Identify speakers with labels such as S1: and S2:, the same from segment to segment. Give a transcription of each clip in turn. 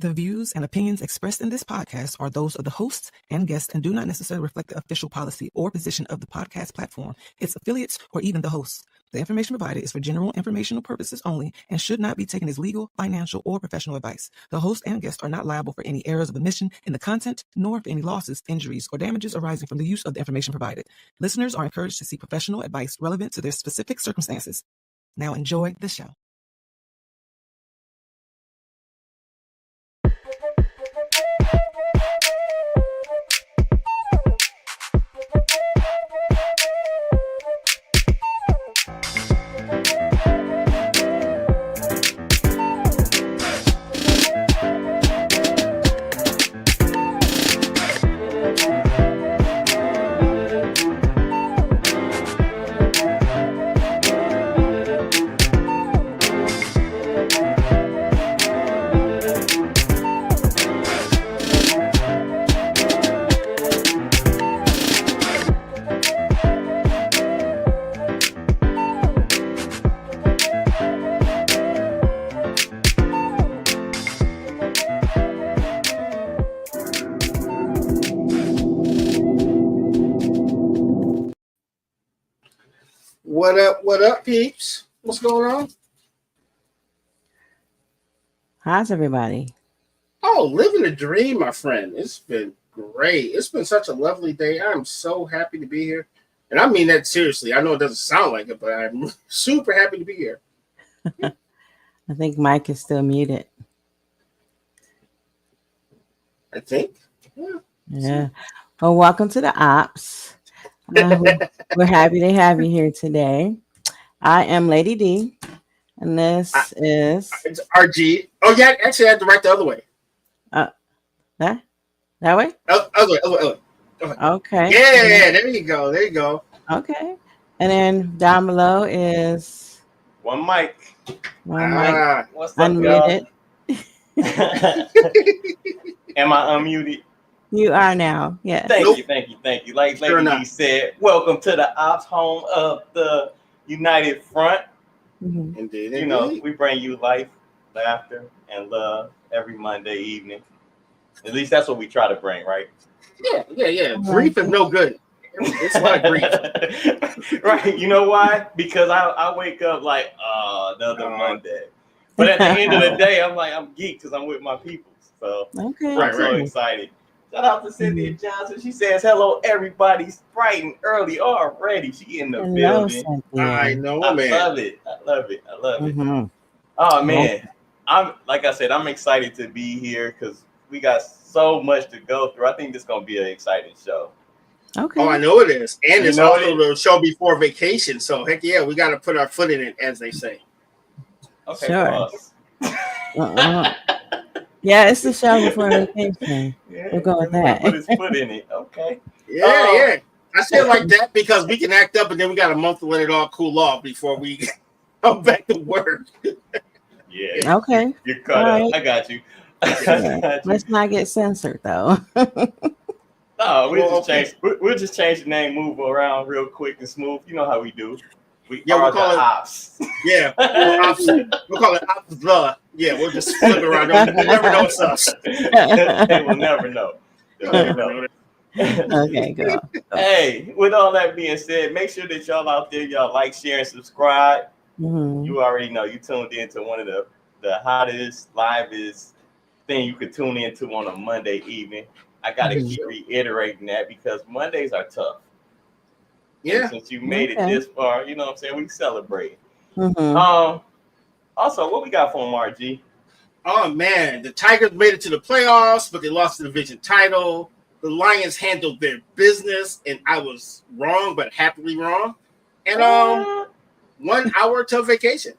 S1: The views and opinions expressed in this podcast are those of the hosts and guests and do not necessarily reflect the official policy or position of the podcast platform, its affiliates, or even the hosts. The information provided is for general informational purposes only and should not be taken as legal, financial, or professional advice. The host and guests are not liable for any errors of omission in the content, nor for any losses, injuries, or damages arising from the use of the information provided. Listeners are encouraged to seek professional advice relevant to their specific circumstances. Now enjoy the show.
S2: What up, peeps? What's going on?
S3: How's everybody?
S2: Oh, living the dream, my friend. It's been great. It's been such a lovely day. I'm so happy to be here. And I mean that seriously. I know it doesn't sound like it, but I'm super happy to be here.
S3: I think Mike is still muted.
S2: I think.
S3: Yeah. Well, welcome to the Ops. We're happy to have you here today. I am Lady D, and this is
S2: it's RG. Oh yeah, actually, I had to write the other way.
S3: That way.
S2: Other way.
S3: Okay.
S2: Yeah, there you go.
S3: Okay, and then down below is
S4: one mic.
S3: What's
S4: up,
S3: unmuted.
S4: Am I unmuted?
S3: You are now. Yes.
S4: Thank you. Like
S2: Sure
S4: Lady D said, welcome to the Ops, home of the United Front.
S3: Mm-hmm.
S2: Indeed.
S4: You know, we bring you life, laughter, and love every Monday evening. At least that's what we try to bring, right?
S2: Yeah. Grief is no good. It's a lot of grief.
S4: Right. You know why? Because I wake up like, another Monday. But at the end of the day, I'm geeked because I'm with my people. So
S3: Okay.
S4: I'm so excited. Shout out to Cynthia Johnson. She says, hello, everybody. Bright and early already. She in the building.
S3: Cynthia.
S2: I know,
S4: I
S2: man.
S4: love it.
S3: Mm-hmm.
S4: Oh, man. I'm excited to be here because we got so much to go through. I think this is going to be an exciting show.
S3: Okay.
S2: Oh, I know it is. And it's
S4: You know
S2: also the show before vacation. So, heck yeah, we got to put our foot in it, as they say.
S4: Okay,
S3: Sure. Yeah, it's the show before vacation. We'll go with that.
S4: Put his foot in it. Okay.
S2: Yeah. I say it like that because we can act up and then we got a month to let it all cool off before we come back to work.
S4: Yeah.
S3: Okay.
S4: You're cut
S3: All
S4: up. I got you.
S3: Yeah. Let's not get censored, though.
S4: No, we'll just change the name, move around real quick and smooth. You know how we do.
S2: We'll call it
S4: Ops.
S2: Yeah, we'll call it Ops. Yeah, we'll just flip it around. They'll never know it's us.
S4: They will never know.
S3: Okay, go.
S4: Hey, with all that being said, make sure that y'all out there, y'all like, share, and subscribe.
S3: Mm-hmm.
S4: You already know you tuned into one of the hottest, livest thing you could tune into on a Monday evening. I gotta keep reiterating that because Mondays are tough.
S2: Yeah.
S4: And since you made it this far, you know what I'm saying, we celebrate.
S3: Mm-hmm.
S4: Also, what we got for them, RG?
S2: Oh man, the Tigers made it to the playoffs, but they lost the division title. The Lions handled their business, and I was wrong, but happily wrong. And 1 hour till vacation.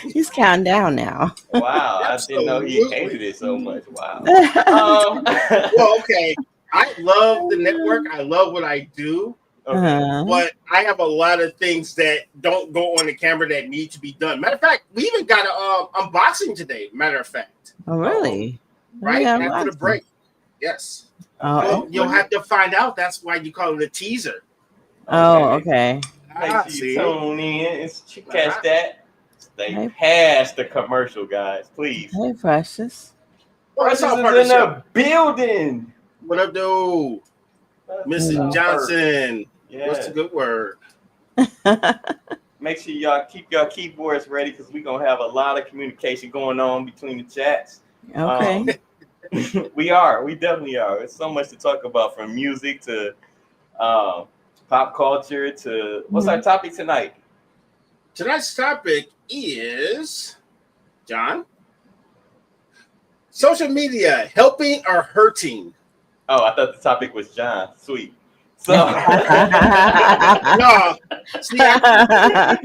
S3: He's counting down now.
S4: Wow, I didn't know he hated it so much. Wow.
S2: Well, okay. I love the network. I love what I do.
S3: Uh-huh.
S2: But I have a lot of things that don't go on the camera that need to be done. Matter of fact, we even got an unboxing today. Matter of fact.
S3: Oh, really?
S2: Right
S3: Yeah,
S2: after the break. Yes.
S3: Oh,
S2: You'll have to find out. That's why you call it a teaser.
S3: Oh, okay.
S4: Make sure you tune in and catch that. Stay past the commercial, guys, please.
S3: Hey, Precious.
S2: Well,
S4: Precious is in the building.
S2: What up, dude? Mrs. Johnson.
S4: Yeah.
S2: What's the good word?
S4: Make sure y'all keep your keyboards ready because we're going to have a lot of communication going on between the chats.
S3: Okay.
S4: We definitely are. There's so much to talk about, from music to pop culture to what's our topic tonight?
S2: Tonight's topic is, John, social media helping or hurting?
S4: Oh, I thought the topic was John. Sweet. So
S2: No, see, I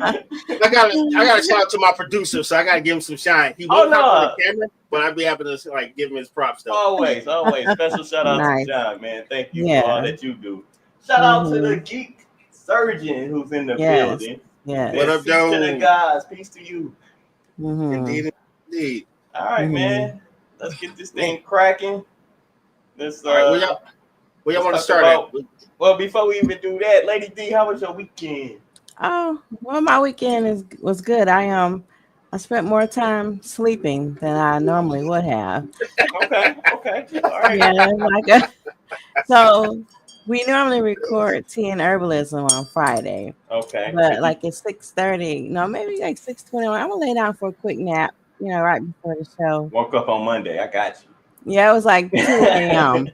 S2: gotta shout out to my producer, so I gotta give him some shine. He won't come on the camera, but I'd be happy to like give him his props though.
S4: Always. Special shout out to John, man. Thank you for all that you do. Shout out to the geek surgeon who's in the building.
S3: Yeah.
S2: What up,
S4: Peace to the guys. Peace to you.
S2: Indeed.
S4: All right, man. Let's get this thing cracking. This
S2: all right, where y'all want to start at?
S4: Well, before we even do that, Lady D, how was your weekend?
S3: Oh, well, my weekend was good. I spent more time sleeping than I normally would have.
S4: Okay. All right.
S3: Yeah, so we normally record Tea and Herbalism on Friday.
S4: Okay.
S3: But like at 6:30, no, maybe like 6:21. I'm gonna lay down for a quick nap, right before the show.
S4: Woke up on Monday. I got you.
S3: Yeah, it was like 2 a.m.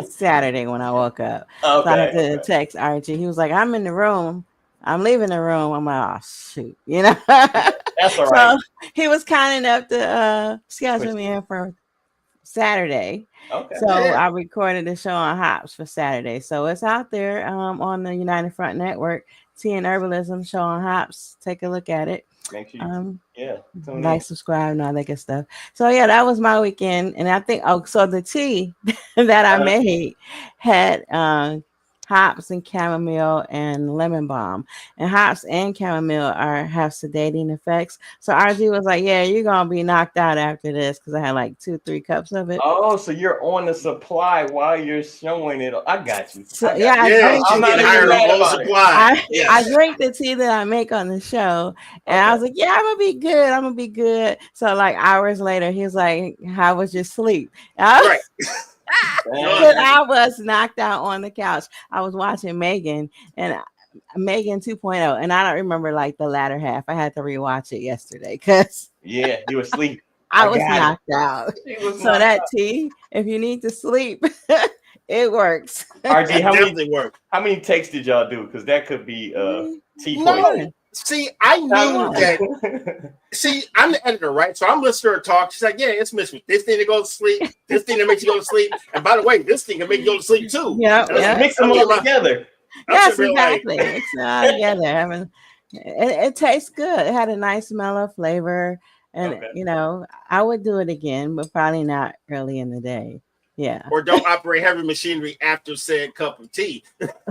S3: Saturday when I woke up.
S4: Okay.
S3: So I had to text Archie. He was like, I'm in the room. I'm leaving the room. I'm like, oh, shoot.
S4: That's all right.
S3: So he was kind enough to schedule me in for Saturday.
S4: Okay.
S3: So I recorded the show on Hops for Saturday. So it's out there on the United Front Network. Tea and Herbalism show on Hops. Take a look at it.
S4: Make sure
S3: like, subscribe, and all that good stuff. So yeah, that was my weekend, and I think so the tea that I made had hops and chamomile and lemon balm, and hops and chamomile have sedating effects. So RG was like, "Yeah, you're gonna be knocked out after this," because I had like 2-3 cups of it.
S4: Oh, so you're on the supply while you're showing it. I got you.
S3: So,
S2: I'm not hired on supply.
S3: I drink the tea that I make on the show, and I was like, "Yeah, I'm gonna be good." So like hours later, he was like, "How was your sleep?"
S2: Right.
S3: I was knocked out on the couch. I was watching Megan 2.0, and I don't remember like the latter half. I had to rewatch it yesterday because
S4: you were asleep.
S3: I was knocked out. So that tea, if you need to sleep, it works.
S4: RG, how many takes did y'all do? Because that could be tea poison.
S2: See, I knew that. See, I'm the editor, right? So I'm listening to her talk. She's like, "Yeah, it's mixed with this thing to go to sleep, this thing that makes you go to sleep, and by the way, this thing can make you go to sleep too."
S3: Yeah.
S4: Mix them all together.
S3: Yes, exactly. It's all together. I mean, it tastes good. It had a nice mellow flavor, and I would do it again, but probably not early in the day. Yeah.
S2: Or don't operate heavy machinery after said cup of tea.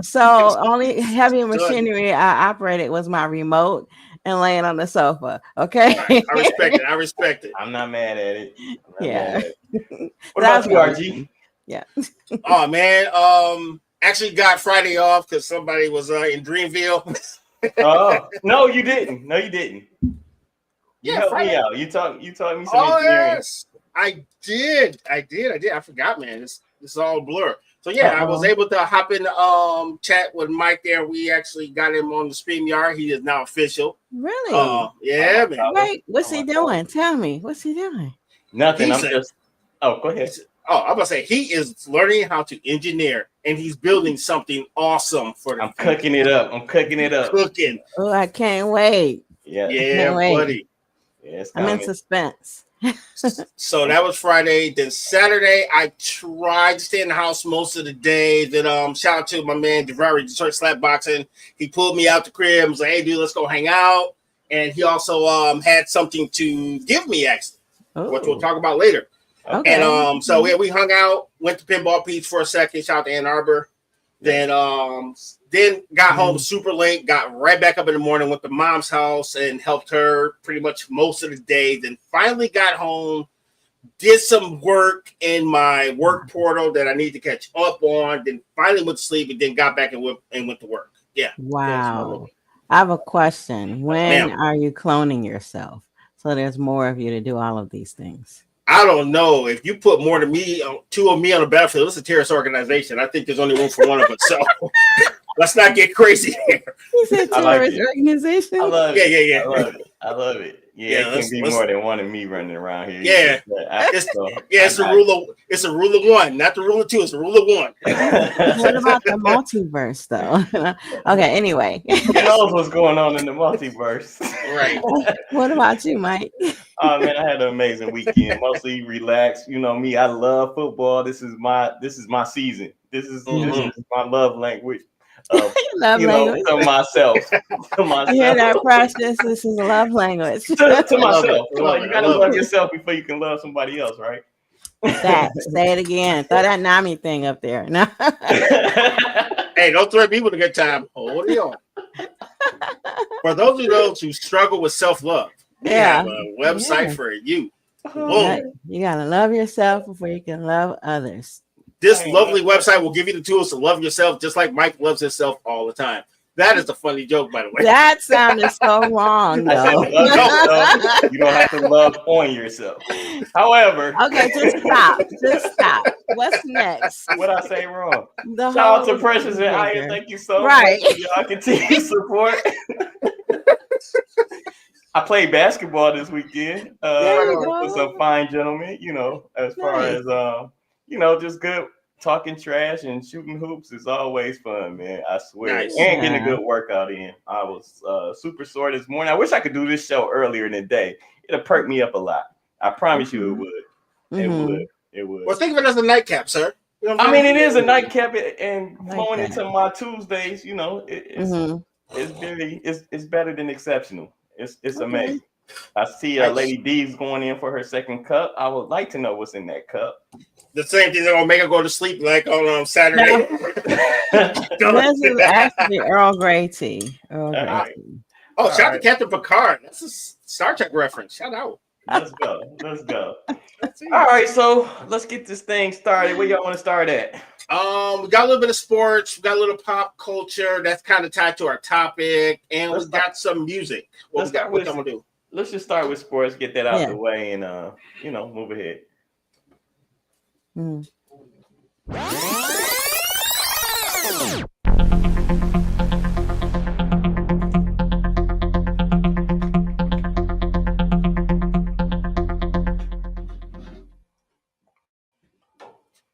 S3: So only heavy machinery I operated was my remote and laying on the sofa. Okay.
S2: Right. I respect it.
S4: I'm not mad at it.
S3: What
S4: about you, RG?
S2: Yeah. Oh man. Actually got Friday off because somebody was in Dreamville.
S4: Oh no, you didn't. You helped me out. You taught me some engineering.
S2: Yes. I did. I forgot, man. This is all blur. So yeah, I was able to hop in chat with Mike there. We actually got him on the StreamYard. He is now official.
S3: Really?
S2: Yeah, man.
S3: Wait, what's he doing? Tell me. What's he doing?
S4: Nothing. Go ahead.
S2: I'm gonna say he is learning how to engineer, and he's building something awesome for them.
S4: I'm cooking it up.
S2: Cooking.
S3: Oh, I can't wait.
S2: Yeah, buddy.
S4: Yeah,
S3: I'm in suspense.
S2: So that was Friday. Then Saturday, I tried to stay in the house most of the day. Then shout out to my man DeVary, Detroit Slap Boxing. He pulled me out the crib and was like, "Hey, dude, let's go hang out." And he also had something to give me, actually, which we'll talk about later.
S3: Okay.
S2: And so we hung out, went to Pinball Pete's for a second. Shout out to Ann Arbor. Then got home super late, got right back up in the morning, went to mom's house and helped her pretty much most of the day. Then finally got home, did some work in my work portal that I need to catch up on. Then finally went to sleep and then got back and went to work. Yeah.
S3: Wow. I have a question. When
S2: Ma'am.
S3: are you cloning yourself? So there's more of you to do all of these things.
S2: I don't know. If you put more than me, two of me on the battlefield, it's a terrorist organization. I think there's only room for one of us. So let's not get crazy here.
S3: He said
S4: I like
S3: terrorist
S4: it.
S3: organization.
S4: I love
S2: Yeah,
S4: it.
S2: yeah,
S4: I
S2: yeah.
S4: love it. I love it. Yeah,
S2: Yeah,
S4: it
S2: let's-
S4: can be more than one of me running around here.
S2: Yeah. It's a rule of one, not the rule of two. It's a rule of one.
S3: What about the multiverse, though? Okay, anyway.
S4: Who knows what's going on in the multiverse?
S2: Right.
S3: What about you, Mike?
S4: Oh man, I had an amazing weekend. Mostly relaxed. You know me, I love football. This is my season. This is my love language.
S3: Love language.
S4: To myself. To myself.
S3: You hear that, Precious? This is love language.
S4: to myself.
S2: I love it.
S4: You gotta
S2: I love
S4: love
S2: it.
S4: yourself before you can love somebody else, right?
S3: That. Say it again. Throw that Nami thing up there. No.
S2: Hey, don't threaten me with a good time. Hold it on. For those of those who struggle with self-love, we
S3: Yeah.
S2: have a website
S3: Yeah.
S2: for you.
S3: You gotta love yourself before you can love others.
S2: This lovely website will give you the tools to love yourself just like Mike loves himself all the time. That is a funny joke, by the way.
S3: That sounded so wrong,
S4: I said
S3: though.
S4: love yourself. You don't have to love on yourself. However,
S3: Okay, just stop. Just stop. What's next?
S4: what I say wrong?
S3: The
S4: Shout out
S3: whole
S4: to Precious and Aya.
S3: figure.
S4: Thank you so
S3: Right.
S4: much for y'all continued support. I played basketball this weekend
S3: There you go.
S4: with some fine gentlemen, as far
S3: Nice.
S4: as, just good talking trash and shooting hoops is always fun, man. I swear.
S2: Nice.
S4: And getting a
S3: Yeah.
S4: good workout in. I was super sore this morning. I wish I could do this show earlier in the day. It'll perk me up a lot. I promise you it would. It
S3: Mhm.
S4: would. It would.
S2: Well, think of it as a nightcap, sir. You know what I'm
S4: I mean,
S2: saying?
S4: it is a nightcap and
S3: Like
S4: flowing
S3: that.
S4: into my Tuesdays, it's
S3: Mhm.
S4: it's better than exceptional. It's
S3: Okay.
S4: amazing. I see Lady D's going in for her second cup. I would like to know what's in that cup.
S2: The same thing that will make her go to sleep like on Saturday.
S3: This is actually Earl Grey tea. Earl Grey
S4: Alright.
S3: tea.
S2: Oh, shout out to
S4: Alright.
S2: Captain Picard. That's a Star Trek reference. Shout out.
S4: Let's go. Let's go. All right, so let's get this thing started. Where y'all want to start at?
S2: We got a little bit of sports. We got a little pop culture that's kind of tied to our topic, and we got some music. What
S4: let's
S2: we got?
S4: start
S2: What
S4: with-
S2: I'm gonna do?
S4: Let's just start with sports, get that out
S3: Yeah.
S4: the way, and move ahead.
S3: Mm.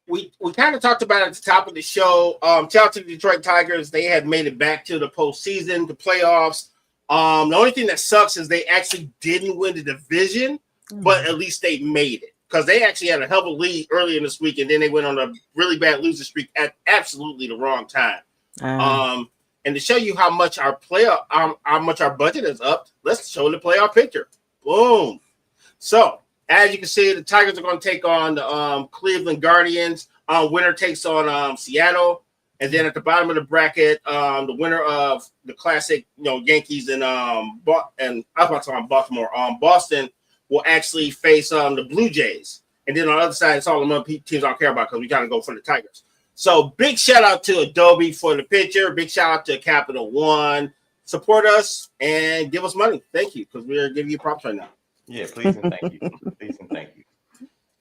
S2: We kind of talked about it at the top of the show. Shout out to the Detroit Tigers. They had made it back to the postseason, the playoffs. The only thing that sucks is they actually didn't win the division, but at least they made it because they actually had a hell of a lead early in this week, and then they went on a really bad losing streak at absolutely the wrong time. And to show you how much our how much our budget is up, let's show the playoff picture. Boom. So as you can see, the Tigers are going to take on the Cleveland Guardians. Winner takes on Seattle, and then at the bottom of the bracket, the winner of the classic, Yankees and I was about to talk Baltimore. Boston will actually face the Blue Jays, and then on the other side, it's all the other teams I don't care about because we kind of go for the Tigers. So big shout out to Adobe for the picture. Big shout out to Capital One. Support us and give us money. Thank you, because we're giving you props right now.
S4: Yeah, please and thank you. Please and thank you.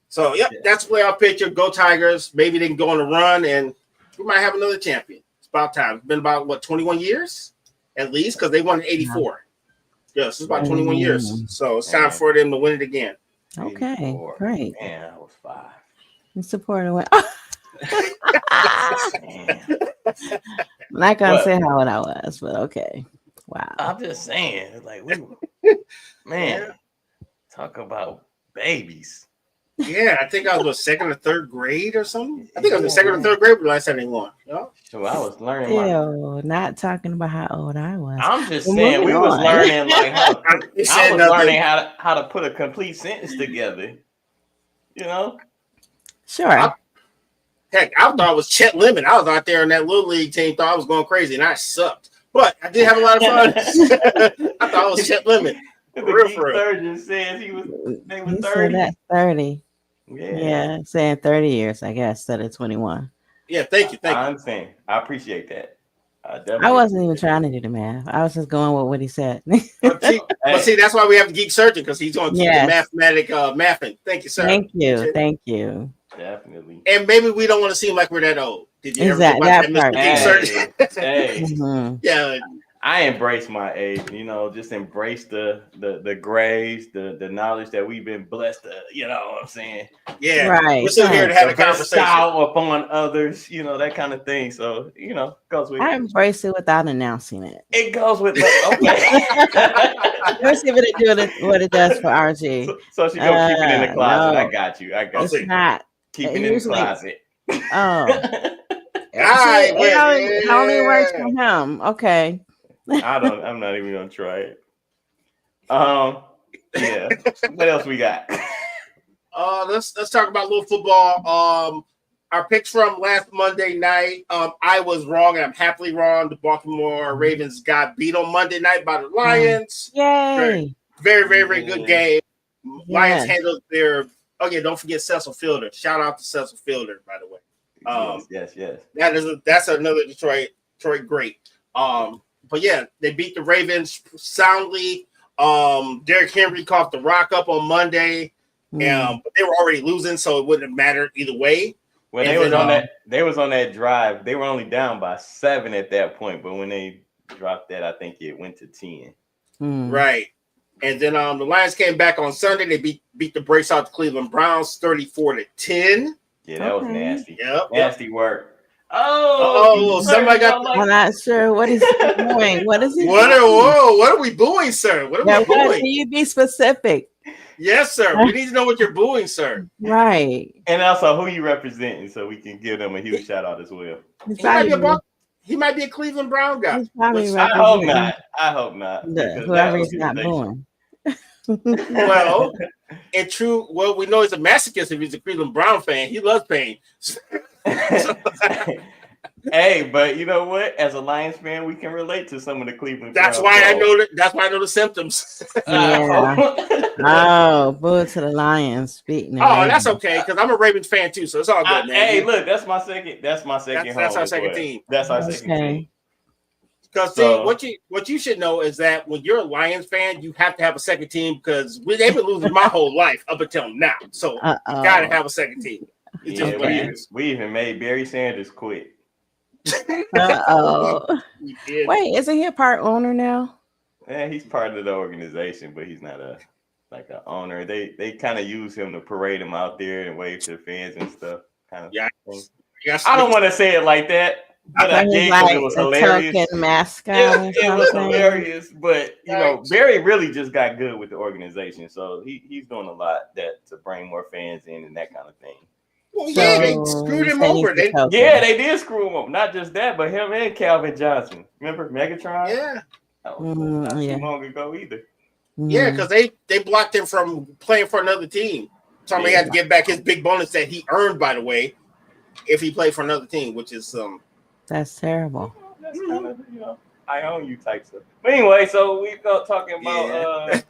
S2: So, yep, that's the playoff picture. Go Tigers. Maybe they can go on a run, and we might have another champion. It's about time. It's been about, 21 years? At least, because they won in 84. Yes, it's about 21 years. So it's time for them to win it again.
S3: Okay,
S4: 84.
S3: great.
S4: Man, I was 5.
S3: You support away.
S4: Man.
S3: I'm not gonna
S4: What?
S3: say how old I was, but okay. Wow.
S4: I'm just saying, like talk about babies.
S2: Yeah, I think I was second or third grade or something. I think I was in second or third grade the last time they won. Yeah.
S4: So I was learning.
S3: Still not talking about how old I was.
S4: I'm just
S3: Well,
S4: saying, we
S3: moving
S4: was
S3: on.
S4: learning like how.
S2: It
S4: I
S2: said
S4: was
S2: nothing.
S4: learning how to put a complete sentence together. You know.
S3: Sure.
S2: Heck, I thought it was Chet Lemon. I was out there in that little league team, thought I was going crazy, and I sucked. But I did have a lot of fun. I thought it was Chet Lemon.
S4: The
S2: Real
S4: geek
S2: for real.
S4: surgeon says they
S3: He
S4: was
S3: said
S4: 30.
S3: that's 30.
S4: Yeah.
S3: Yeah, saying 30 years, I guess, instead of 21.
S2: Yeah, thank you.
S4: I understand. I appreciate that.
S3: I wasn't even trying to do the math. I was just going with what he said.
S2: But see, that's why we have to Geek Surgeon, because he's going to keep the mathematic mathing. Thank you, sir.
S3: Thank you.
S4: Definitely.
S2: And maybe we don't want to seem like we're that old. Did you ever think about that, Mr. Geek Surgeon?
S4: Hey.
S2: Yeah.
S4: I embrace my age, just embrace the grays, the knowledge that we've been blessed to, you know what I'm saying?
S2: Yeah, right. We're still here to have a conversation.
S4: Upon others, that kind of thing. So, goes with.
S3: I embrace it without announcing it.
S4: It goes with.
S3: Okay. Let's see what it does for RG.
S4: So she's gonna keep it in the closet. No. I got you.
S3: It's not.
S4: Keep it in the closet.
S3: Oh. It only works for him. Okay.
S4: I'm not even gonna try it. Yeah. What else we got?
S2: Let's talk about a little football. Our picks from last Monday night. I was wrong, and I'm happily wrong. The Baltimore Ravens got beat on Monday night by the Lions.
S3: Yay!
S2: Very, very, very good game. Lions handled their. Okay, don't forget Cecil Fielder. Shout out to Cecil Fielder, by the way.
S4: Yes.
S2: That's another Detroit great. But yeah, they beat the Ravens soundly. Derrick Henry caught the rock up on Monday, but they were already losing, so it wouldn't have mattered either way.
S4: Well, they was on that drive. They were only down by 7 at that point, but when they dropped that, I think it went to 10.
S2: Right. And then the Lions came back on Sunday. They beat the brakes out the Cleveland Browns 34-10.
S4: Yeah, that was nasty.
S2: Yep.
S4: Nasty work.
S2: Somebody got.
S3: I'm not sure what is he doing. What is he?
S2: What are we booing, sir? What are we booing?
S3: Can you be specific?
S2: Yes, sir. We need to know what you're booing, sir.
S3: Right.
S4: And also, who you representing, so we can give them a huge shout out as well.
S2: He might be a Cleveland Brown guy.
S4: I hope not.
S3: Whoever he's not booing.
S2: Well, we know he's a masochist if he's a Cleveland Brown fan. He loves pain.
S4: Hey, but you know what? As a Lions fan, we can relate to some of the Cleveland.
S2: That's why I know the symptoms.
S3: Boo to the Lions.
S2: That's okay, because I'm a Ravens fan too, so it's all good, man.
S4: Hey, look, that's my second. That's our second team. That's our second team.
S2: Because what you should know is that when you're a Lions fan, you have to have a second team, because they've been losing my whole life up until now. So you gotta have a second team.
S4: We even made Barry Sanders quit.
S3: Wait, isn't he a part owner now?
S4: Yeah, he's part of the organization, but he's not an owner. They kind of use him to parade him out there and wave to the fans and stuff. Kind of. Yeah. I don't want to say it like that. But it was hilarious.
S3: Mascot.
S4: It was hilarious, but Barry really just got good with the organization, so he's doing a lot to bring more fans in and that kind of thing.
S2: Well, they screwed him over.
S4: They did screw him up. Not just that, but him and Calvin Johnson. Remember Megatron?
S2: Yeah.
S4: That was not too long ago either.
S2: Yeah, because they blocked him from playing for another team. So he had to get back his big bonus that he earned, by the way, if he played for another team, which is
S3: that's terrible.
S4: That's kind of I own you type stuff. But anyway, so we go talking about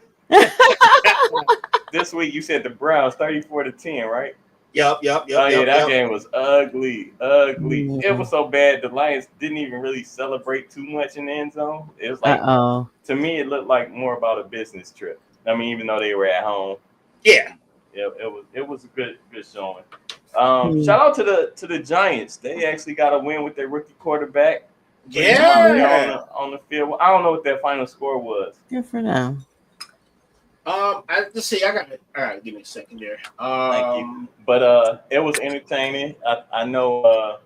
S4: this week. You said the Browns 34-10, right?
S2: Yep.
S4: That game was ugly. It was so bad the Lions didn't even really celebrate too much in the end zone. It was like to me, it looked like more about a business trip. I mean, even though they were at home.
S2: Yeah.
S4: It was a good showing. Shout out to the Giants. They actually got a win with their rookie quarterback. On the field. I don't know what their final score was.
S3: Good for them.
S2: Let's see. I got it. All right, give me a second there.
S4: Thank you. But it was entertaining. I know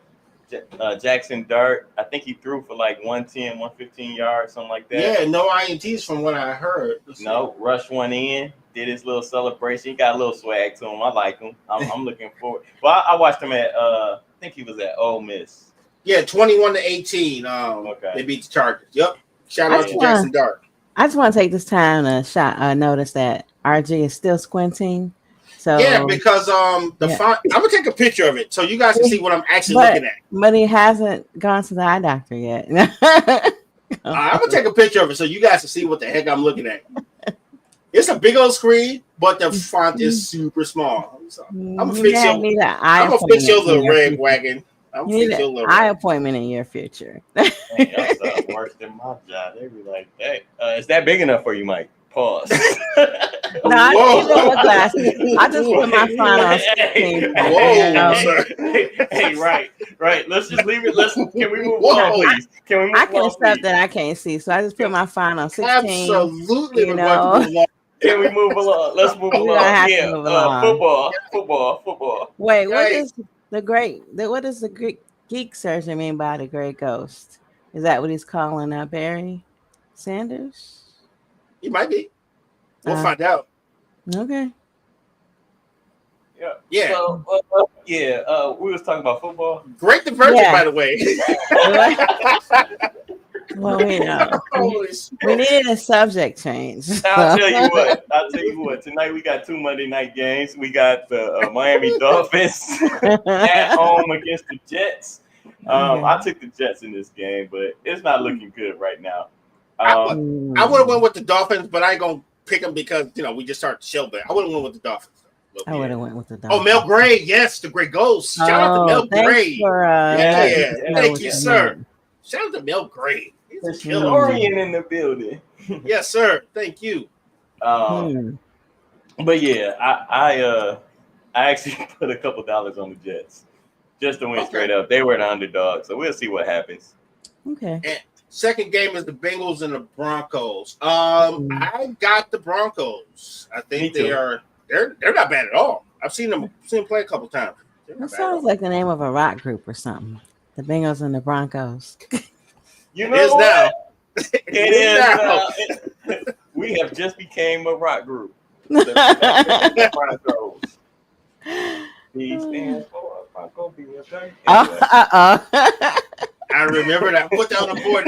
S4: Jackson Dart. I think he threw for like 110, 115 yards, something like that.
S2: Yeah, no INTs from what I heard.
S4: No, rushed one in. Did his little celebration. He got a little swag to him. I like him. I'm looking forward. Well, I watched him at I think he was at Ole Miss.
S2: Yeah, 21-18. They beat the Chargers. Yep. Shout out to Jackson Dart.
S3: I just want to take this time to notice that RG is still squinting. So
S2: yeah, because font. I'm gonna take a picture of it so you guys can see what I'm actually looking at.
S3: But he hasn't gone to the eye doctor yet.
S2: I'm gonna take a picture of it so you guys can see what the heck I'm looking at. It's a big old screen, but the font is super small. So I'm gonna fix your little rag wagon.
S3: You need an eye appointment in your future.
S4: That's worse than my job. They be like, "Hey, is that big enough for you, Mike?" Pause.
S3: No, I didn't go with glasses. I just put my phone on 16.
S4: Hey, right. Let's just leave it. Can we move on, please? Can we move on?
S3: I can accept that I can't see, so I just put my phone on 16.
S2: Absolutely.
S3: You know.
S4: Can we move along? Let's move along. Yeah, move along. Football.
S3: Wait, what is the Greek geek surgeon mean by the Great Ghost? Is that what he's calling Barry Sanders?
S2: He might be. We'll find out.
S3: Okay.
S2: Yeah.
S4: So, we was talking about football.
S2: Great diversion, by the way.
S3: Well, we know. We needed a subject change.
S4: I'll tell you what. Tonight we got 2 Monday night games. We got the Miami Dolphins at home against the Jets. I took the Jets in this game, but it's not looking good right now.
S2: I would have went with the Dolphins, but I ain't gonna pick them because we just started the show. But I would have went with the Dolphins.
S3: I would have went with the Dolphins.
S2: Oh, Mel Gray, yes, the Great Ghost. Shout out to Mel Gray. Thank you, sir. Shout out to Mel Gray. He's a killer.
S4: Orion in the building.
S2: Yes, sir. Thank you.
S4: But yeah, I actually put a couple dollars on the Jets just to win straight up. They were the underdog, so we'll see what happens.
S3: Okay.
S2: And second game is the Bengals and the Broncos. I got the Broncos. I think they're not bad at all. I've seen them play a couple times.
S3: That sounds like the name of a rock group or something. The Bengals and the Broncos.
S4: You know what? It is now. We have just became a rock group. The Broncos. B stands for Bronco B. Okay.
S2: I remember that. Put that on the board.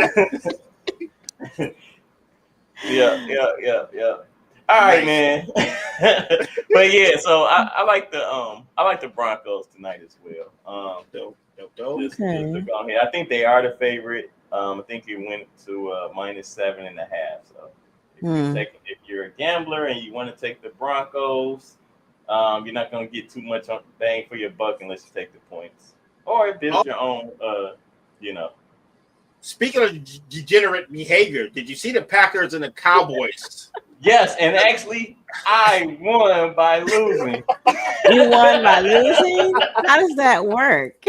S4: Yeah. All right, man. But yeah, so I like the Broncos tonight as well.
S2: Dope.
S4: Just to go ahead. I think they are the favorite. I think it went to -7.5. So if you're a gambler and you want to take the Broncos, you're not going to get too much bang for your buck unless you take the points, or if it's your own.
S2: Speaking of degenerate behavior, did you see the Packers and the Cowboys?
S4: Yes, and actually, I won by losing.
S3: You won by losing? How does that work?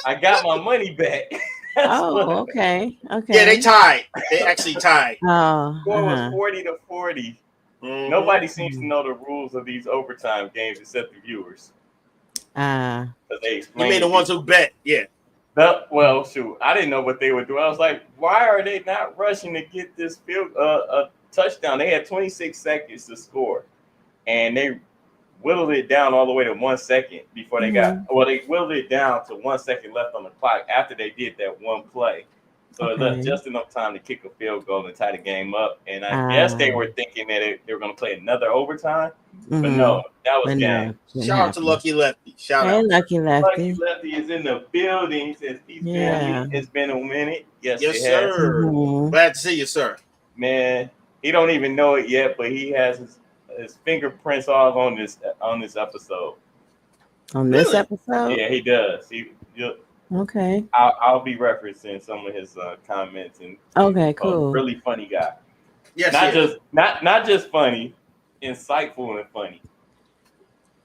S4: I got my money back.
S3: Okay.
S2: Yeah, they tied. They actually tied.
S3: Oh,
S4: score was 40-40. Mm-hmm. Nobody seems to know the rules of these overtime games except the viewers.
S3: They
S2: explain. You mean the ones who bet? Yeah.
S4: Well, shoot, I didn't know what they would do. I was like, why are they not rushing to get this a touchdown? They had 26 seconds to score, and they whittled it down all the way to 1 second before they they whittled it down to 1 second left on the clock after they did that one play. So it left just enough time to kick a field goal and tie the game up. And I guess they were thinking that they were going to play another overtime. But no, that was game.
S2: Shout out to Lucky Lefty.
S3: Lucky Lefty.
S4: Lucky Lefty is in the building. He says it's been a minute. Yes,
S2: sir. Glad to see you, sir.
S4: Man, he don't even know it yet, but he has his fingerprints all on this episode.
S3: On this episode?
S4: Yeah, he does.
S3: Okay.
S4: I'll be referencing some of his comments and.
S3: Okay, cool.
S4: Really funny guy.
S2: Yes,
S4: not just funny, insightful and funny.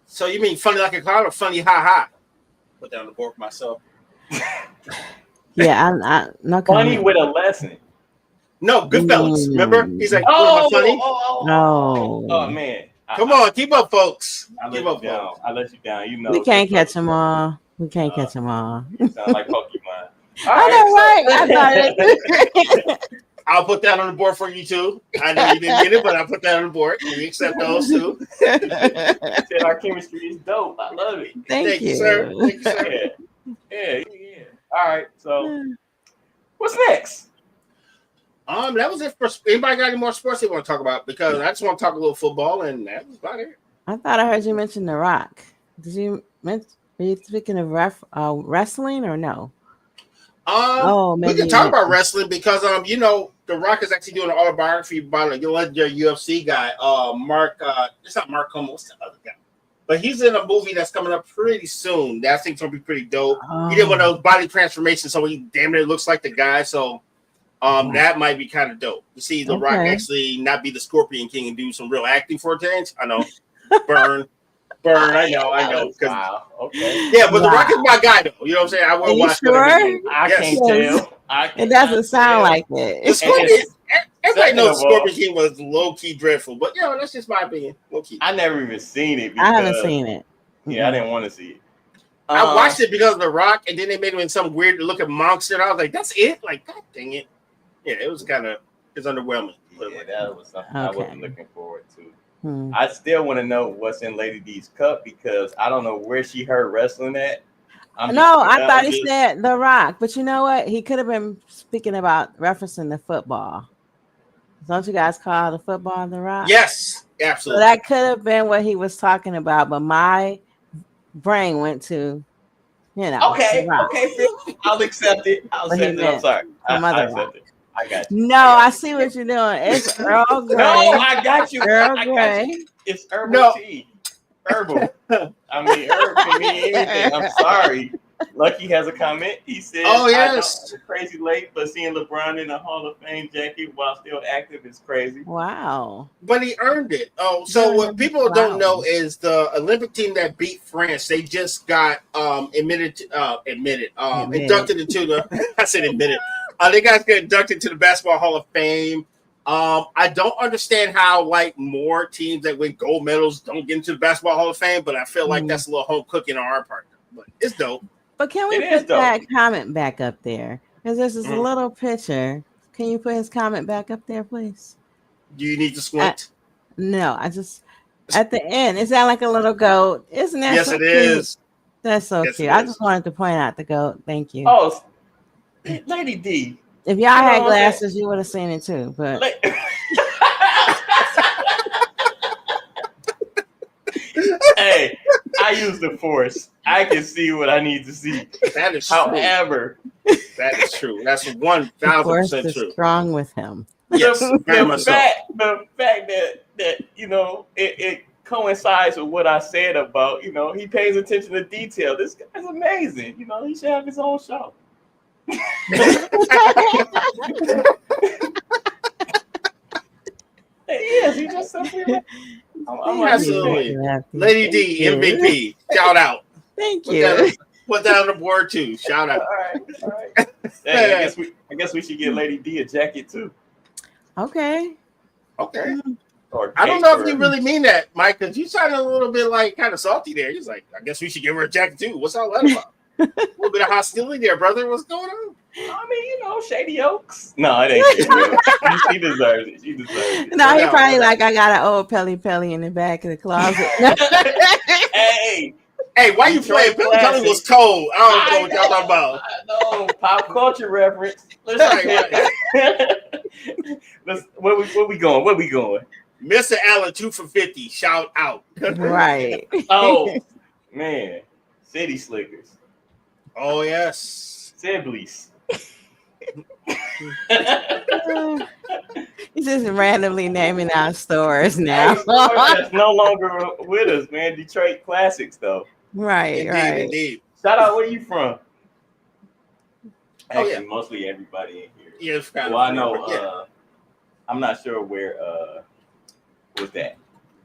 S2: So you mean funny like a clown or funny ha? Put that on the board for myself.
S3: Yeah, I'm not
S4: funny with a lesson.
S2: No, Goodfellas. Remember? He's like, funny.
S4: Oh man.
S2: Come on, keep up, folks.
S4: I let you down. You know.
S3: We can't catch them all. You sound
S4: like Pokemon.
S3: I know, right?
S2: I'll put that on the board for you too. I know you didn't get it, but I'll put that on the board. We accept those too.
S4: Said our chemistry is dope. I love it.
S3: Thank you,
S2: sir. Thank you, sir.
S4: Yeah. All right. So, what's next?
S2: That was it for anybody got any more sports they want to talk about? Because I just want to talk a little football, and that was about it.
S3: I thought I heard you mention The Rock. Did you mention? Are you speaking of wrestling or no?
S2: We can talk about wrestling because The Rock is actually doing an autobiography about a legendary UFC guy, Mark. It's not Mark Como. What's the other guy? But he's in a movie that's coming up pretty soon. That I think's gonna be pretty dope. He did one of those body transformations, so he damn near looks like the guy. So that might be kind of dope. To see The Rock actually not be the Scorpion King and do some real acting for a change. I know. Burn. I know.
S4: Wow. Okay.
S2: Yeah, but The Rock is my guy, though. You know what I'm saying? I will watch.
S3: Sure?
S4: I can't tell.
S3: It doesn't sound like it.
S2: Everybody knows Scorpion King was low key dreadful, but that's just my opinion. Low key.
S4: I never even seen it.
S3: I haven't seen it.
S4: Yeah, I didn't want to see it.
S2: I watched it because of The Rock, and then they made him in some weird looking monster. And I was like, "That's it!" Like, God dang it! Yeah, it was underwhelming.
S4: Yeah, that was something I wasn't looking forward to. I still want to know what's in Lady D's cup because I don't know where she heard wrestling at.
S3: I thought he said The Rock, but you know what? He could have been speaking about referencing the football. Don't you guys call the football The Rock?
S2: Yes, absolutely.
S3: So that could have been what he was talking about, but my brain went to,
S4: Okay, I'll accept it. I'm sorry. I accept it. I got you.
S3: No, I see what you're doing. It's Earl Grey.
S4: No, I got you.
S3: Earl Grey.
S4: It's herbal tea. Herbal. I mean, herb can mean anything. I'm sorry. Lucky has a comment. He said,
S2: "Oh yes,
S4: I know, crazy late, but seeing LeBron in a Hall of Fame jacket while still active is crazy."
S3: Wow!
S2: But he earned it. Oh, so what people don't know is the Olympic team that beat France. They just got inducted into the. I said admitted. They got inducted to the Basketball Hall of Fame. I don't understand how more teams that win gold medals don't get into the Basketball Hall of Fame, but I feel like that's a little home cooking on our part. But it's dope.
S3: But can we put that comment back up there? Because this is a little picture. Can you put his comment back up there, please?
S2: Do you need to squint?
S3: No, I just at the end. Is that like a little goat? Isn't that?
S2: Yes,
S3: so
S2: it
S3: cute?
S2: is.
S3: That's so cute. I just wanted to point out the goat. Thank you.
S4: Oh, Lady D.
S3: If y'all had glasses, you would have seen it too. But
S4: hey, I use the Force. I can see what I need to see.
S2: That is
S4: However,
S2: that is true. That's 1,000% true.
S3: Strong with him.
S2: Yes,
S4: the fact that it coincides with what I said about he pays attention to detail. This guy's amazing. He should have his own show. Yes, he just simply.
S2: Absolutely, Lady D MVP. Shout out.
S3: Thank you.
S2: Put that on the board too. Shout out.
S4: All right. Hey, I guess we should get Lady D a jacket too.
S3: Okay.
S2: I don't know if you really mean that, Mike, because you sounded a little bit kind of salty there. He's like, I guess we should give her a jacket too. What's all that about? A little bit of hostility there, brother. What's going on?
S4: I mean, Shady Oaks. No, it ain't. She deserves it. She deserves it.
S3: No, he probably I got an old Pelly in the back of the closet.
S4: Hey,
S2: why you playing? Pelly was cold. I don't know what y'all talking about.
S4: No, pop culture reference. Where we going? Where we going?
S2: Mr. Allen, 2 for 50. Shout out.
S3: Right.
S4: Oh, man. City Slickers.
S2: Oh, yes.
S4: Sibley's.
S3: He's just randomly naming our stores now.
S4: That's no longer with us, man. Detroit Classics, though.
S3: Right,
S2: Indeed.
S4: Shout out, where you from? Actually, mostly everybody in here.
S2: Yeah,
S4: well, I know. I'm not sure where. Was that?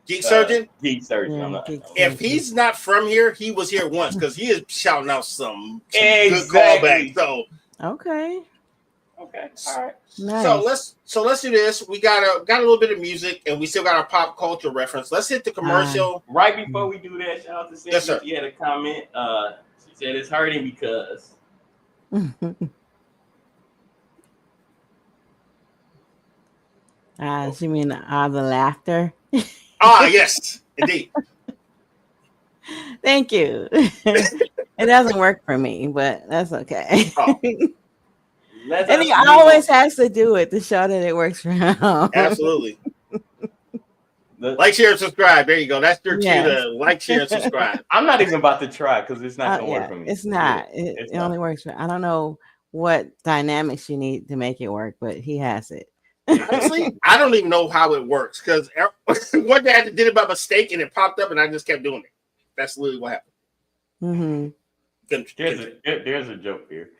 S2: Geek Surgeon?
S4: Geek Surgeon.
S3: Yeah,
S2: if he's not from here, he was here once because he is shouting out some
S4: exactly.
S2: good callbacks. So
S3: okay,
S4: all right.
S3: Nice.
S2: So let's do this. We got a little bit of music, and we still got our pop culture reference. Let's hit the commercial.
S4: Right before we do that, shout out to Cindy.
S2: Yes, sir.
S4: She had a comment. She said it's hurting because.
S3: You mean all the laughter?
S2: Yes, indeed.
S3: Thank you. It doesn't work for me, but that's okay.
S2: Oh.
S3: And he always has to do it to show that it works for him.
S2: Absolutely. Like, share, and subscribe. There you go. That's your cue to like, share, and subscribe.
S4: I'm not even about to try because it's not going to work for me.
S3: It's not. It only works for. I don't know what dynamics you need to make it work, but he has it.
S2: Honestly, I don't even know how it works because one day I did it by mistake and it popped up and I just kept doing it. That's literally what happened.
S4: There's a joke here.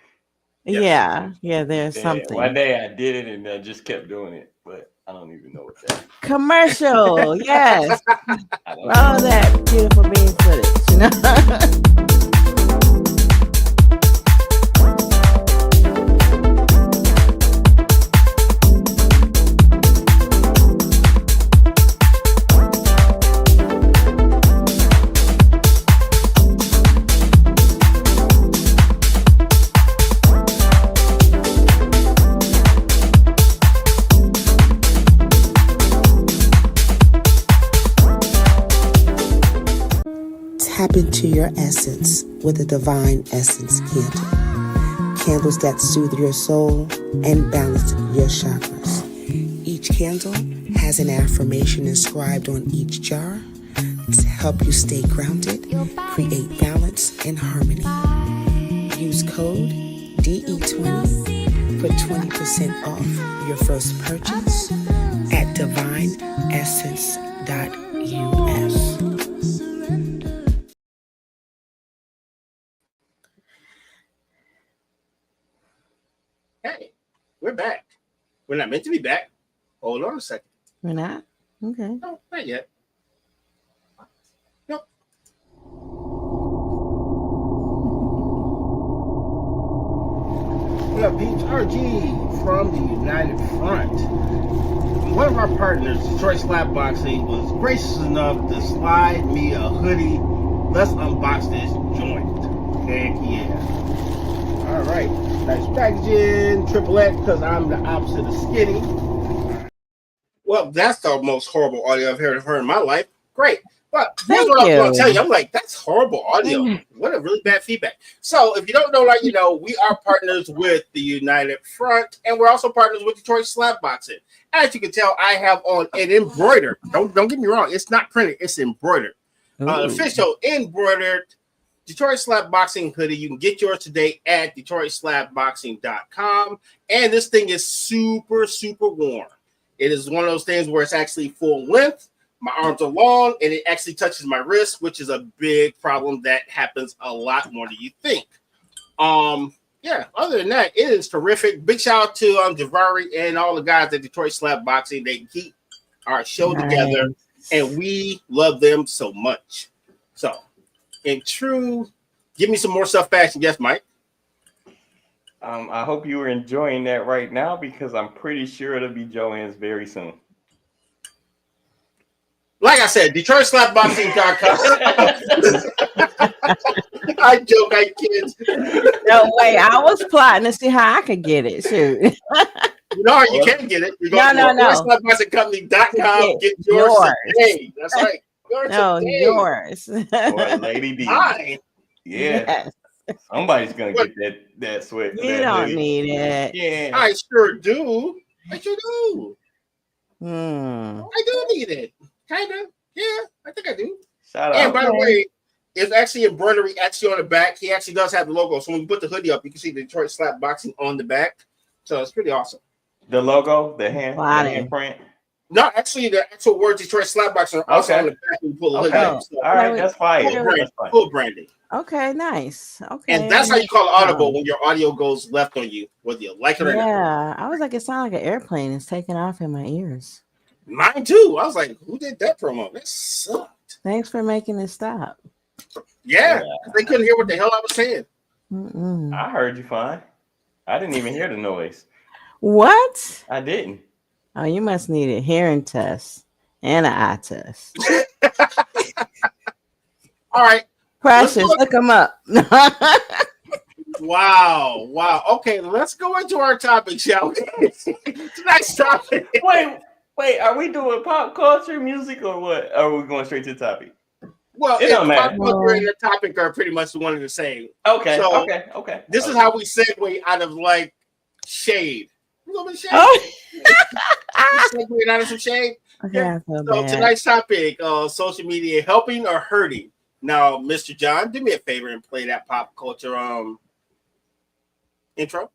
S3: Yes. Yeah, there's something.
S4: One day I did it and I just kept doing it, but I don't even know what that is.
S3: Commercial, yes. All that beautiful bean footage, you know.
S5: Tap into your essence with a Divine Essence candle. Candles that soothe your soul and balance your chakras. Each candle has an affirmation inscribed on each jar to help you stay grounded, create balance and harmony. Use code DE20 for 20% off your first purchase at divineessence.us.
S2: Hey, we're back. We're not meant to be back. Hold on a second.
S3: We're not? Okay.
S2: No, not yet. Nope. We have BHRG from the United Front. One of our partners, Detroit Slab Boxing, was gracious enough to slide me a hoodie. Let's unbox this joint. Heck yeah. All right, nice packaging, triple X, because I'm the opposite of skinny. Well, that's the most horrible audio I've heard in my life. Great. But here's what I'm going to tell you. I'm like, that's horrible audio. What a really bad feedback. So if you don't know, like, you know, we are partners with the United Front, and we're also partners with Detroit Slab Boxing. As you can tell, I have on an embroidered. Don't get me wrong. It's not printed. It's embroidered. Official embroidered Detroit Slab Boxing hoodie. You can get yours today at DetroitSlabBoxing.com. And this thing is super, super warm. It is one of those things where it's actually full length. My arms are long, and it actually touches my wrist, which is a big problem that happens a lot more than you think. Yeah, other than that, it is terrific. Big shout out to Javari and all the guys at Detroit Slab Boxing. They keep our show together, and we love them so much. So, in true, give me some more stuff fashion. Yes, Mike?
S4: I hope you are enjoying that right now because I'm pretty sure it'll be Joanne's very soon.
S2: Like I said, DetroitSlabBoxing.com. I joke, I kid.
S3: No way, I was plotting to see how I could get it. Shoot.
S2: No, you can't get it. You go to DetroitSlabBoxingCompany.com. Get yours today. That's right.
S3: Yours.
S4: Or Lady D.
S2: Mine.
S4: Yeah. Yes. Somebody's gonna get that sweat.
S3: You don't need it.
S4: Yeah.
S2: I sure do. I sure do.
S3: I
S2: do need it. Kind of. Yeah, I think I do.
S4: Shout out.
S2: And by the way, it's actually embroidery actually on the back. He actually does have the logo. So when you put the hoodie up, you can see the Detroit Slab Boxing on the back. So it's pretty awesome.
S4: The logo, the hand print.
S2: No, actually, the actual words Detroit Slab Boxing are also on the back when you pull the hoodie up. So
S4: all right, that's fine.
S2: Full branding.
S3: Okay, nice. Okay.
S2: And that's how you call it audible when your audio goes left on you, whether you like it or not.
S3: Yeah, I was like, it sounded like an airplane is taking off in my ears.
S2: Mine too. I was like, who did that promo? That sucked.
S3: Thanks for making it stop.
S2: Yeah. They couldn't hear what the hell I was saying.
S4: I heard you fine. I didn't even hear the noise.
S3: What?
S4: I didn't.
S3: Oh, you must need a hearing test and an eye test.
S2: All right.
S3: Precious, look them up.
S2: Wow. Okay, let's go into our topic, shall we? Tonight's topic.
S4: Wait, are we doing pop culture, music, or what? Or are we going straight to the topic?
S2: Well,
S4: it don't matter.
S2: Pop culture and the topic are pretty much one and the same.
S4: Okay,
S2: so
S4: okay.
S2: This is how we segue out of like shade. We're gonna be shade. Segue out of some shade.
S3: Okay,
S2: so tonight's topic: social media helping or hurting. Now, Mr. John, do me a favor and play that pop culture intro.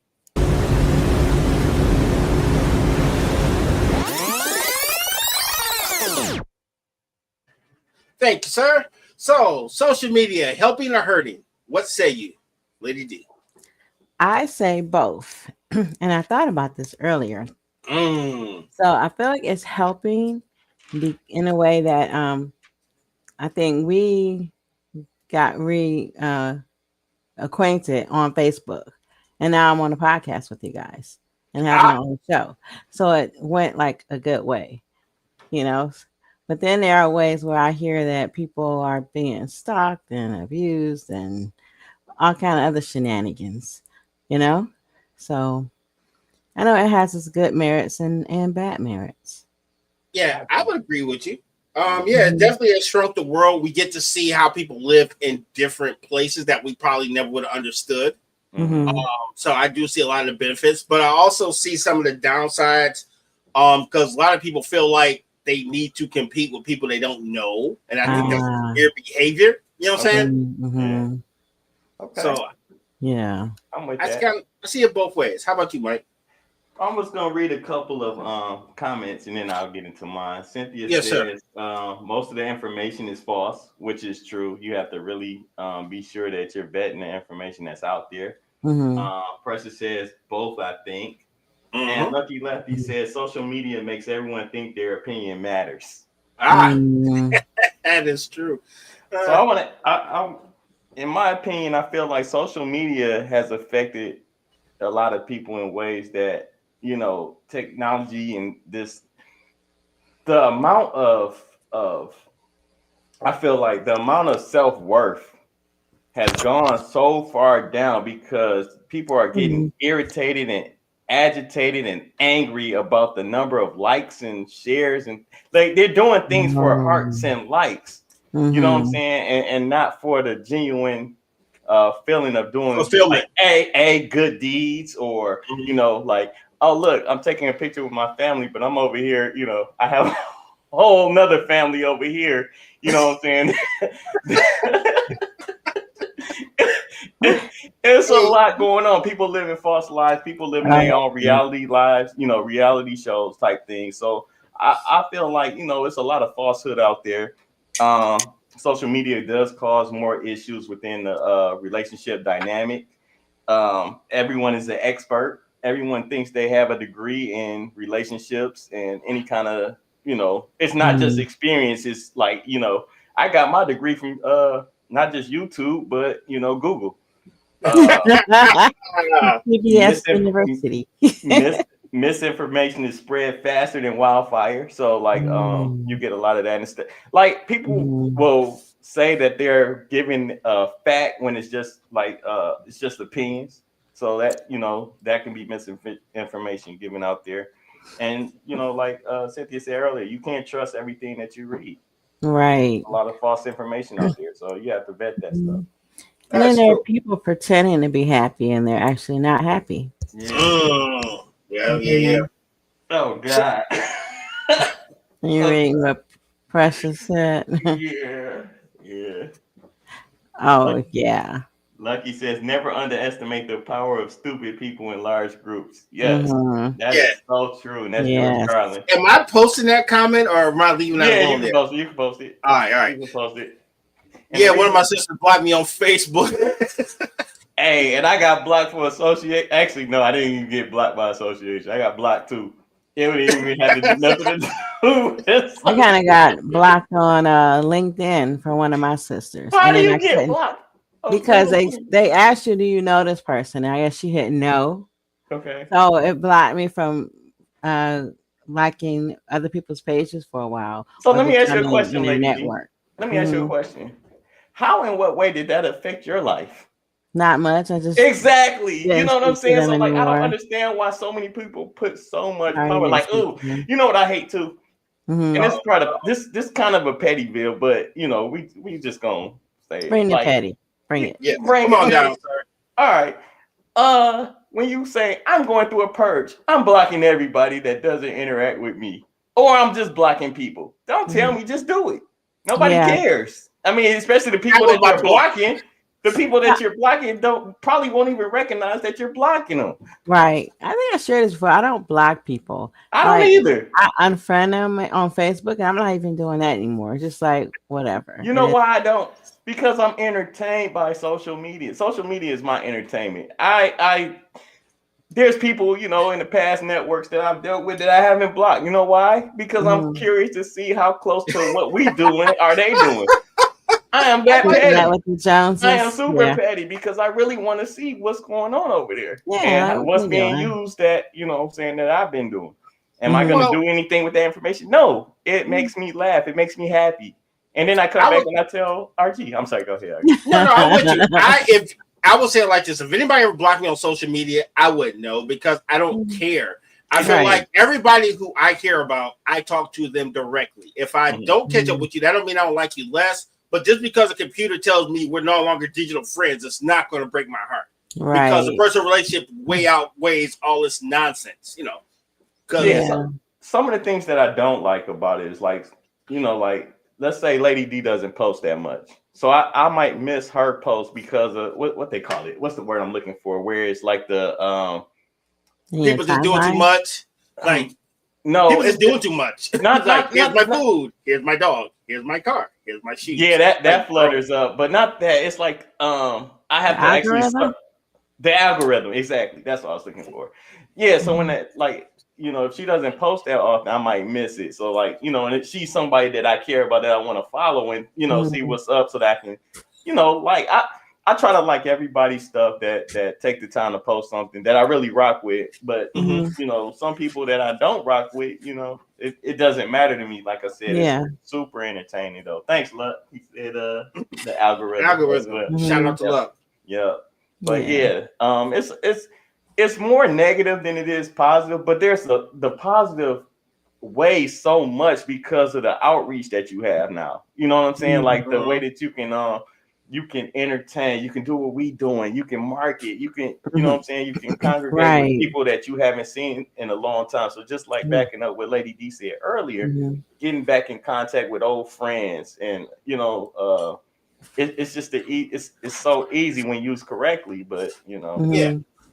S2: Thank you, sir. So, social media, helping or hurting? What say you, Lady D?
S3: I say both. And I thought about this earlier. So I feel like it's helping in a way that I think we got acquainted on Facebook, and now I'm on a podcast with you guys and have my own show. So it went like a good way, you know. But then there are ways where I hear that people are being stalked and abused and all kind of other shenanigans, you know. So I know it has its good merits and bad merits.
S2: Yeah, I would agree with you. Yeah, it definitely has shrunk the world. We get to see how people live in different places that we probably never would have understood. So I do see a lot of the benefits, but I also see some of the downsides because a lot of people feel like they need to compete with people they don't know, and I think that's weird behavior. You know what I'm saying?
S4: Okay.
S2: So
S3: yeah,
S2: I'm with that. I see it both ways. How about you, Mike?
S4: I'm just gonna read a couple of comments and then I'll get into mine. Cynthia says most of the information is false, which is true. You have to really be sure that you're vetting the information that's out there. Precious says both, I think. And Lucky Lefty says social media makes everyone think their opinion matters.
S2: That is true.
S4: So in my opinion, I feel like social media has affected a lot of people in ways that, you know, technology and the amount of I feel like the amount of self-worth has gone so far down because people are getting irritated and agitated and angry about the number of likes and shares, and like they're doing things for hearts and likes. You know what I'm saying? And not for the genuine feeling of doing like a good deeds, or you know, like, oh look, I'm taking a picture with my family, but I'm over here, you know, I have a whole nother family over here, you know what I'm saying? It's a lot going on. People living false lives, people living their own reality lives, you know, reality shows type things. So I feel like, you know, it's a lot of falsehood out there. Social media does cause more issues within the relationship dynamic. Everyone is an expert. Everyone thinks they have a degree in relationships and any kind of, you know, it's not just experience. It's like, you know, I got my degree from not just YouTube, but, you know, Google.
S3: PBS University.
S4: Misinformation is spread faster than wildfire. So like you get a lot of that instead. Like people will say that they're giving fact when it's just like it's just opinions. So that, you know, that can be misinformation given out there. And you know, like Cynthia said earlier, you can't trust everything that you read.
S3: Right.
S4: A lot of false information out there. So you have to vet that stuff.
S3: And then there are people pretending to be happy and they're actually not happy.
S2: Yeah.
S4: Oh God.
S3: You reading what Precious said?
S4: Yeah.
S3: Oh yeah.
S4: Lucky says never underestimate the power of stupid people in large groups. Yes, that is so true. And that's George Carlin.
S2: Am I posting that comment or am I leaving that alone?
S4: You can post it.
S2: All right.
S4: You can post it.
S2: And one of my sisters blocked me on Facebook.
S4: Hey, and I got blocked for association. Actually, no, I didn't even get blocked by association. I got blocked too. It wouldn't even have to do nothing to do with this.
S3: I kind of got blocked on LinkedIn for one of my sisters.
S4: How do you get blocked?
S3: Because they asked you, do you know this person? And I guess she hit no.
S4: Okay.
S3: So it blocked me from liking other people's pages for a while.
S4: So let me ask you a question, lady.
S3: Network.
S4: Let me ask you a question. How and what way did that affect your life?
S3: Not much. I just
S4: exactly. You know what I'm saying? So like, I don't understand why so many people put so much power. Like, oh, you know what I hate too. And this part of this kind of a petty bill, but you know, we just gonna say
S3: bring the petty. Bring it.
S2: Yeah, come on down, sir.
S4: All right. When you say I'm going through a purge, I'm blocking everybody that doesn't interact with me, or I'm just blocking people. Don't tell me, just do it. Nobody cares. I mean, especially the people that you're blocking. The people that you're blocking probably won't even recognize that you're blocking them.
S3: Right. I think I shared this before. I don't block people.
S4: I don't either.
S3: I unfriend them on Facebook, and I'm not even doing that anymore. Just like whatever.
S4: You know why I don't? Because I'm entertained by social media. Social media is my entertainment. There's people, in the past networks that I've dealt with that I haven't blocked. You know why? Because I'm curious to see how close to what we doing are they doing. I am that petty.
S3: With the Joneses.
S4: I am super petty because I really want to see what's going on over there and what's being used that, that I've been doing. Am I going to do anything with that information? No, it makes me laugh. It makes me happy. And then I come back and I tell RG, I'm sorry, go ahead.
S2: No, I'm with you. I will say it like this: if anybody ever blocked me on social media, I wouldn't know because I don't care. I feel like everybody who I care about, I talk to them directly. If I don't catch up with you, that don't mean I don't like you less. But just because a computer tells me we're no longer digital friends, it's not going to break my heart. Right. Because the personal relationship way outweighs all this nonsense,
S4: Some of the things that I don't like about it is like, let's say Lady D doesn't post that much. So I might miss her post because of what they call it. What's the word I'm looking for? Where it's like the
S2: people just doing too much. Like
S4: no,
S2: people just doing too much. Here's my food. Here's my dog. Here's my car. Here's my shoes.
S4: Yeah, that flutters up, but not that. It's like I have to actually the algorithm. Exactly. That's what I was looking for. Yeah. So when that if she doesn't post that often, I might miss it. So and if she's somebody that I care about that I want to follow and see what's up so that I can, I try to like everybody's stuff that take the time to post something that I really rock with. But some people that I don't rock with, it doesn't matter to me. Like I said, it's super entertaining though. Thanks, Luck. He said the algorithm.
S2: Shout out to Luck.
S4: Yeah. But it's more negative than it is positive, but there's the positive way so much because of the outreach that you have now. You know what I'm saying? Like the way that you can entertain, you can do what we doing, you can market, you can, you know what I'm saying? You can congregate with people that you haven't seen in a long time. So just like backing up what Lady D said earlier, getting back in contact with old friends and, it's just it's so easy when used correctly, but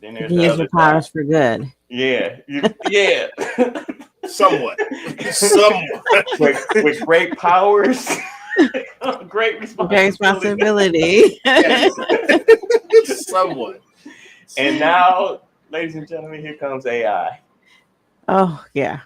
S4: then there's
S3: use your powers for good.
S4: Yeah.
S2: Somewhat.
S4: With great powers, great
S3: responsibility.
S2: Somewhat.
S4: And now, ladies and gentlemen, here comes AI.
S3: Oh yeah.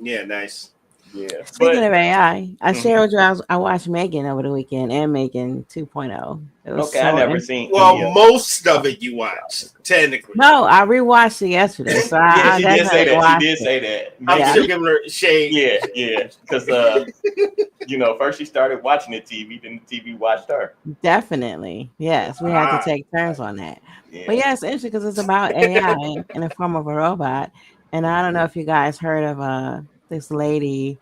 S2: Yeah, nice.
S4: Yeah.
S3: Speaking of AI, I shared with you I watched Megan over the weekend and Megan 2.0.
S4: Okay, I never seen.
S2: Well, most of it you watched, technically.
S3: No, I rewatched it yesterday. So
S4: she did say that. She did say that.
S2: I'm still giving her shade.
S4: Yeah. Because first she started watching the TV, then the TV watched her.
S3: Definitely. Yes, we had to take turns on that. Yeah. But yeah, it's interesting because it's about AI in the form of a robot. And I don't know if you guys heard of this lady.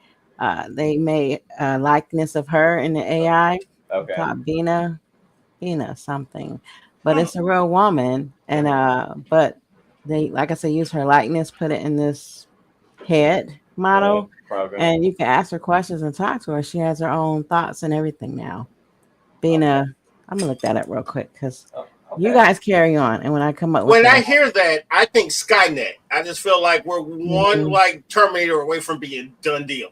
S3: They made a likeness of her in the AI.
S4: Okay.
S3: Called Bina something, but it's a real woman, and but they, like I said, use her likeness, put it in this head model, and you can ask her questions and talk to her. She has her own thoughts and everything now. Bina, I'm gonna look that up real quick because you guys carry on, and when I come up with
S2: I hear that, I think Skynet. I just feel like we're one like Terminator away from being done deal.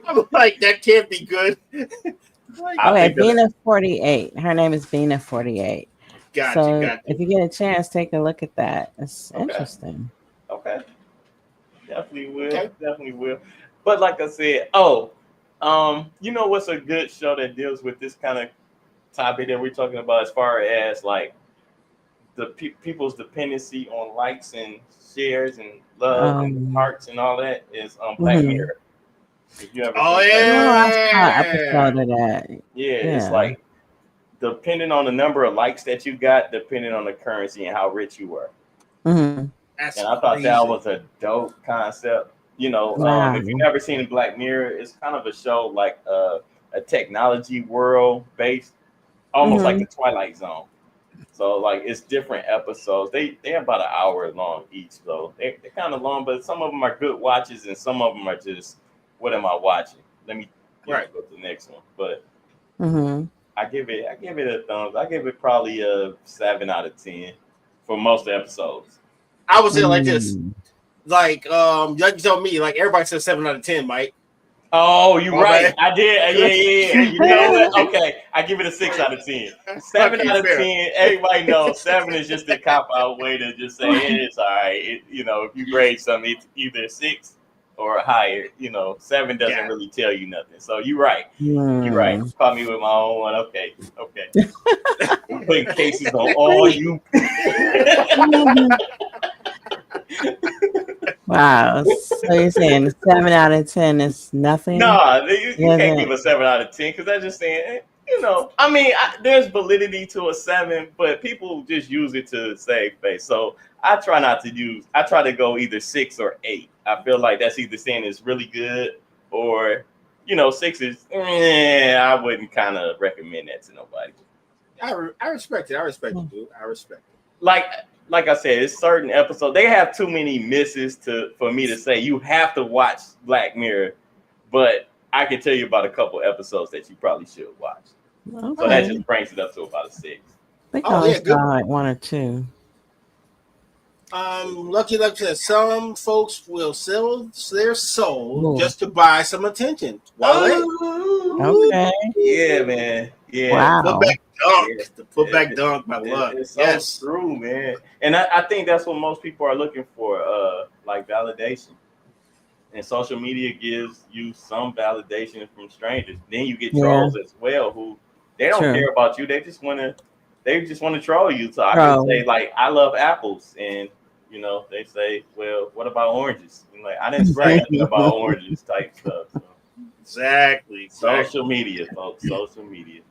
S2: I'm like, that can't be good.
S3: Okay, Bina 48. Her name is Bina 48.
S2: Gotcha.
S3: If you get a chance, take a look at that. It's interesting.
S4: Okay. Definitely will. But like I said, what's a good show that deals with this kind of topic that we're talking about as far as like the people's dependency on likes and shares and love and hearts and all that is Black Mirror. If you ever
S3: episode of that.
S4: Yeah, it's like depending on the number of likes that you got, depending on the currency and how rich you were.
S3: Mm-hmm.
S4: And I thought that was a dope concept. If you've never seen Black Mirror, it's kind of a show like a technology world based, almost like the Twilight Zone. So like it's different episodes. They're about an hour long each, though. They're kind of long, but some of them are good watches and some of them are just, what am I watching? Let me go to the next one. But
S3: Mm-hmm.
S4: I give it a thumbs. I give it probably a 7 out of 10 for most episodes.
S2: I would say like this, like you told me, like everybody says 7 out of 10, Mike.
S4: Oh, you're right. Man. I did. Yeah. You know what? Okay, I give it a 6 out of 10. 7 out of 10. Everybody knows 7 is just a cop out way to just say it's all right. If you grade something, it's either 6 or higher. 7 doesn't really tell you nothing. So you're right. You're right. Caught me with my own one. Okay. I'm putting cases on all you.
S3: Wow. So you're saying 7 out of 10 is nothing?
S4: No, you can't give a 7 out of 10 because that's just saying, I mean, there's validity to a 7, but people just use it to save face. So I try to go either 6 or 8. I feel like that's either saying it's really good or, 6 is, I wouldn't kind of recommend that to nobody.
S2: I respect it. I respect it, dude. I respect it.
S4: Like I said, it's certain episodes. They have too many misses for me to say you have to watch Black Mirror, but I can tell you about a couple episodes that you probably should watch. Okay. So that just brings it up to about a 6.
S3: I think I always got like 1 or 2.
S2: Lucky says some folks will sell their soul just to buy some attention.
S3: Okay.
S4: Yeah, man. Yeah.
S2: Wow. The putback dunk by Luck.
S4: It's so true, man. And I think that's what most people are looking for, like validation. And social media gives you some validation from strangers. Then you get trolls as well who they don't care about you. They just want to troll you. So I can say like I love apples, and they say, well, what about oranges? And like I didn't say nothing about oranges type stuff. So.
S2: Exactly.
S4: Social media, folks. Social media.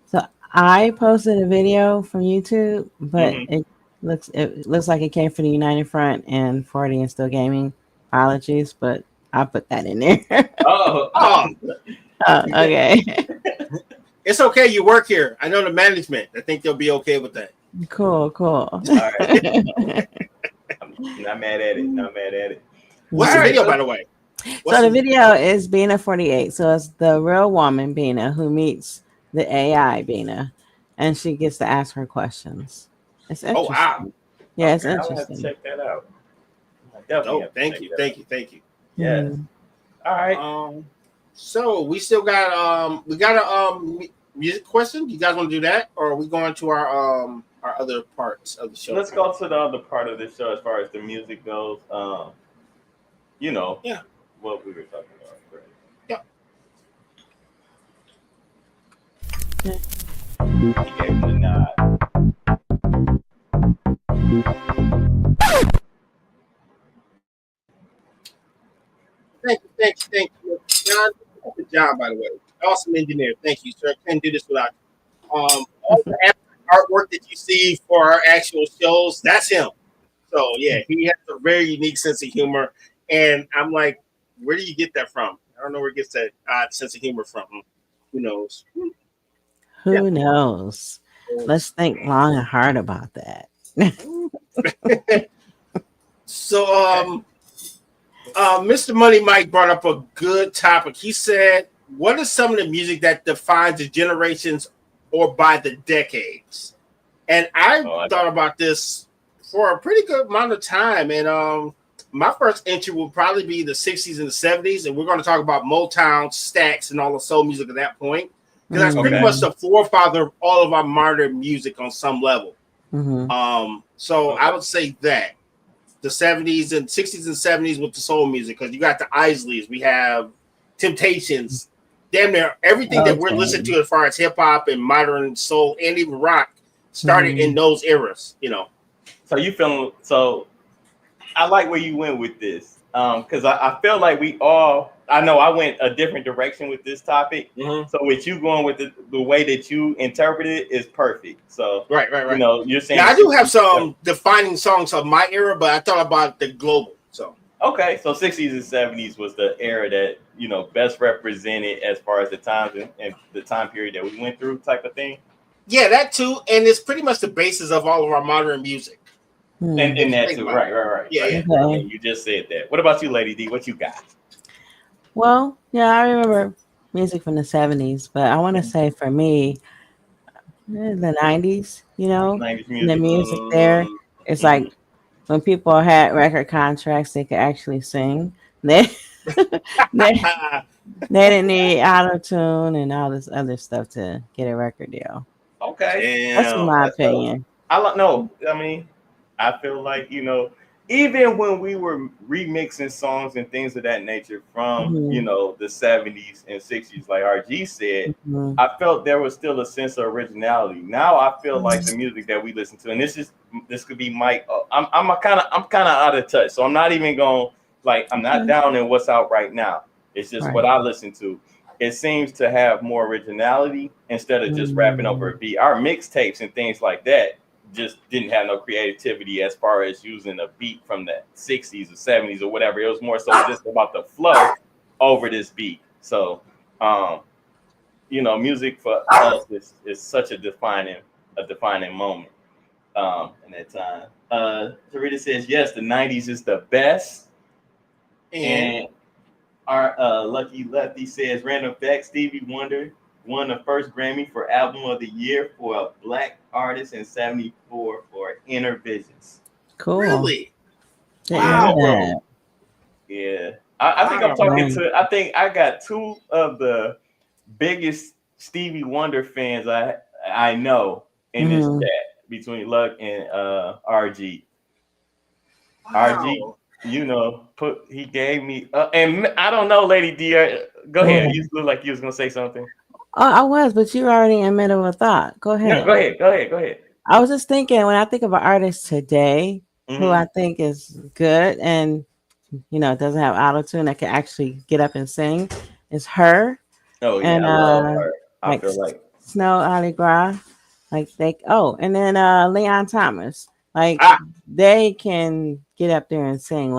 S3: So I posted a video from YouTube, but it looks like it came from the United Front and 40 and Still Gaming. Apologies, but I put that in there. Okay.
S2: It's okay. You work here. I know the management. I think they'll be okay with that.
S3: Cool.
S4: All right. I'm not mad at it.
S2: What's the video, by the way?
S3: So the video is Bina 48. So it's the real woman, Bina, who meets the AI, Bina, and she gets to ask her questions. It's interesting.
S2: Oh, wow.
S3: Yeah, it's
S4: interesting.
S3: interesting.
S4: I'll have to check that out.
S2: Thank you.
S4: Yes. All right.
S2: So we still got a music question. You guys want to do that, or are we going to our other parts of the show?
S4: Let's go to the other part of the show as far as the music goes. What we were talking about. Right?
S3: Yeah.
S4: He gave him the nod.
S2: Thank you. John, by the way. Awesome engineer. Thank you, sir. Couldn't do this without you. All the artwork that you see for our actual shows, that's him. So, yeah, he has a very unique sense of humor. And I'm like, where do you get that from? I don't know where he gets that odd sense of humor from. Who knows?
S3: Who knows? Let's think long and hard about that.
S2: So, Mr. Money Mike brought up a good topic. He said, what is some of the music that defines the generations or by the decades? And I thought about this for a pretty good amount of time. And my first entry will probably be the 60s and the 70s. And we're going to talk about Motown, Stax, and all the soul music at that point. Because that's pretty much the forefather of all of our modern music on some level. So I would say that. The 70s and 60s and 70s with the soul music, because you got the Isleys, we have Temptations, damn near everything that we're listening to as far as hip hop and modern soul and even rock started in those eras,
S4: So you feeling I like where you went with this. Because I feel like I know I went a different direction with this topic. So with you going with the way that you interpret it is perfect. So
S2: right.
S4: You're saying
S2: I do have some defining songs of my era, but I thought about the global. So
S4: okay, so 60s and 70s was the era that best represented as far as the times and the time period that we went through, type of thing.
S2: Yeah, that too, and it's pretty much the basis of all of our modern music.
S4: And that too, right.
S2: Yeah.
S4: Okay. You just said that. What about you, Lady D? What you got?
S3: Well, yeah, I remember music from the 70s, but I want to say for me, the 90s, you know,
S4: 90s
S3: the
S4: music.
S3: music there. It's like when people had record contracts, they could actually sing. They they, they didn't need auto tune and all this other stuff to get a record deal.
S4: Okay.
S3: That's
S2: Damn.
S3: my
S4: That's dope.
S3: opinion.
S4: No, I mean, I feel like, even when we were remixing songs and things of that nature from,
S3: Mhm.
S4: the 70s and 60s, like RG said,
S3: Mhm.
S4: I felt there was still a sense of originality. Now I feel like the music that we listen to, and this could be Mike. I'm kind of out of touch, so I'm not even going I'm not down in what's out right now. It's just what
S3: Right.
S4: I listen to. It seems to have more originality instead of just rapping over a
S3: Mhm.
S4: beat. Our mixtapes and things like that just didn't have no creativity as far as using a beat from the 60s or 70s or whatever. It was more so just about the flow over this beat. So, music for us is such a defining moment in that time. Sarita says, yes, the 90s is the best. And our Lucky Lefty says, random fact, Stevie Wonder won the first Grammy for Album of the Year for a Black artist in 74 for Inner Visions.
S3: Cool.
S2: Really?
S3: Didn't know that.
S4: Yeah. I think I'm talking to, I think I got two of the biggest Stevie Wonder fans I know in this chat between Luck and RG. RG, he gave me, and I don't know, Lady D. Go ahead. You look like you was gonna say something.
S3: Oh, I was, but you were already in the middle of a thought. Go ahead.
S4: No, go ahead.
S3: I was just thinking when I think of an artist today who I think is good and doesn't have auto tune that can actually get up and sing is her.
S4: Oh yeah,
S3: And
S4: I love her. I
S3: like
S4: feel like
S3: Snow Allegra, and then Leon Thomas. Like they can get up there and sing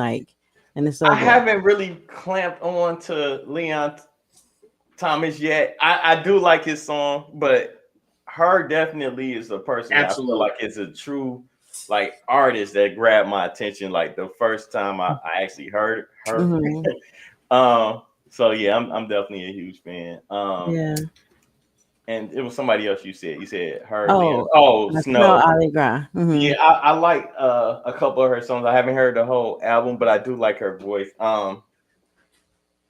S3: and it's so
S4: I
S3: good.
S4: haven't really clamped on to Leon Thomas yet. I do like his song, but her definitely is a person that I feel like is a true artist that grabbed my attention the first time I actually heard her. So yeah, I'm definitely a huge fan.
S3: Yeah.
S4: And it was somebody else you said her.
S3: Snow Allegra.
S4: Yeah, I like a couple of her songs. I haven't heard the whole album, but I do like her voice.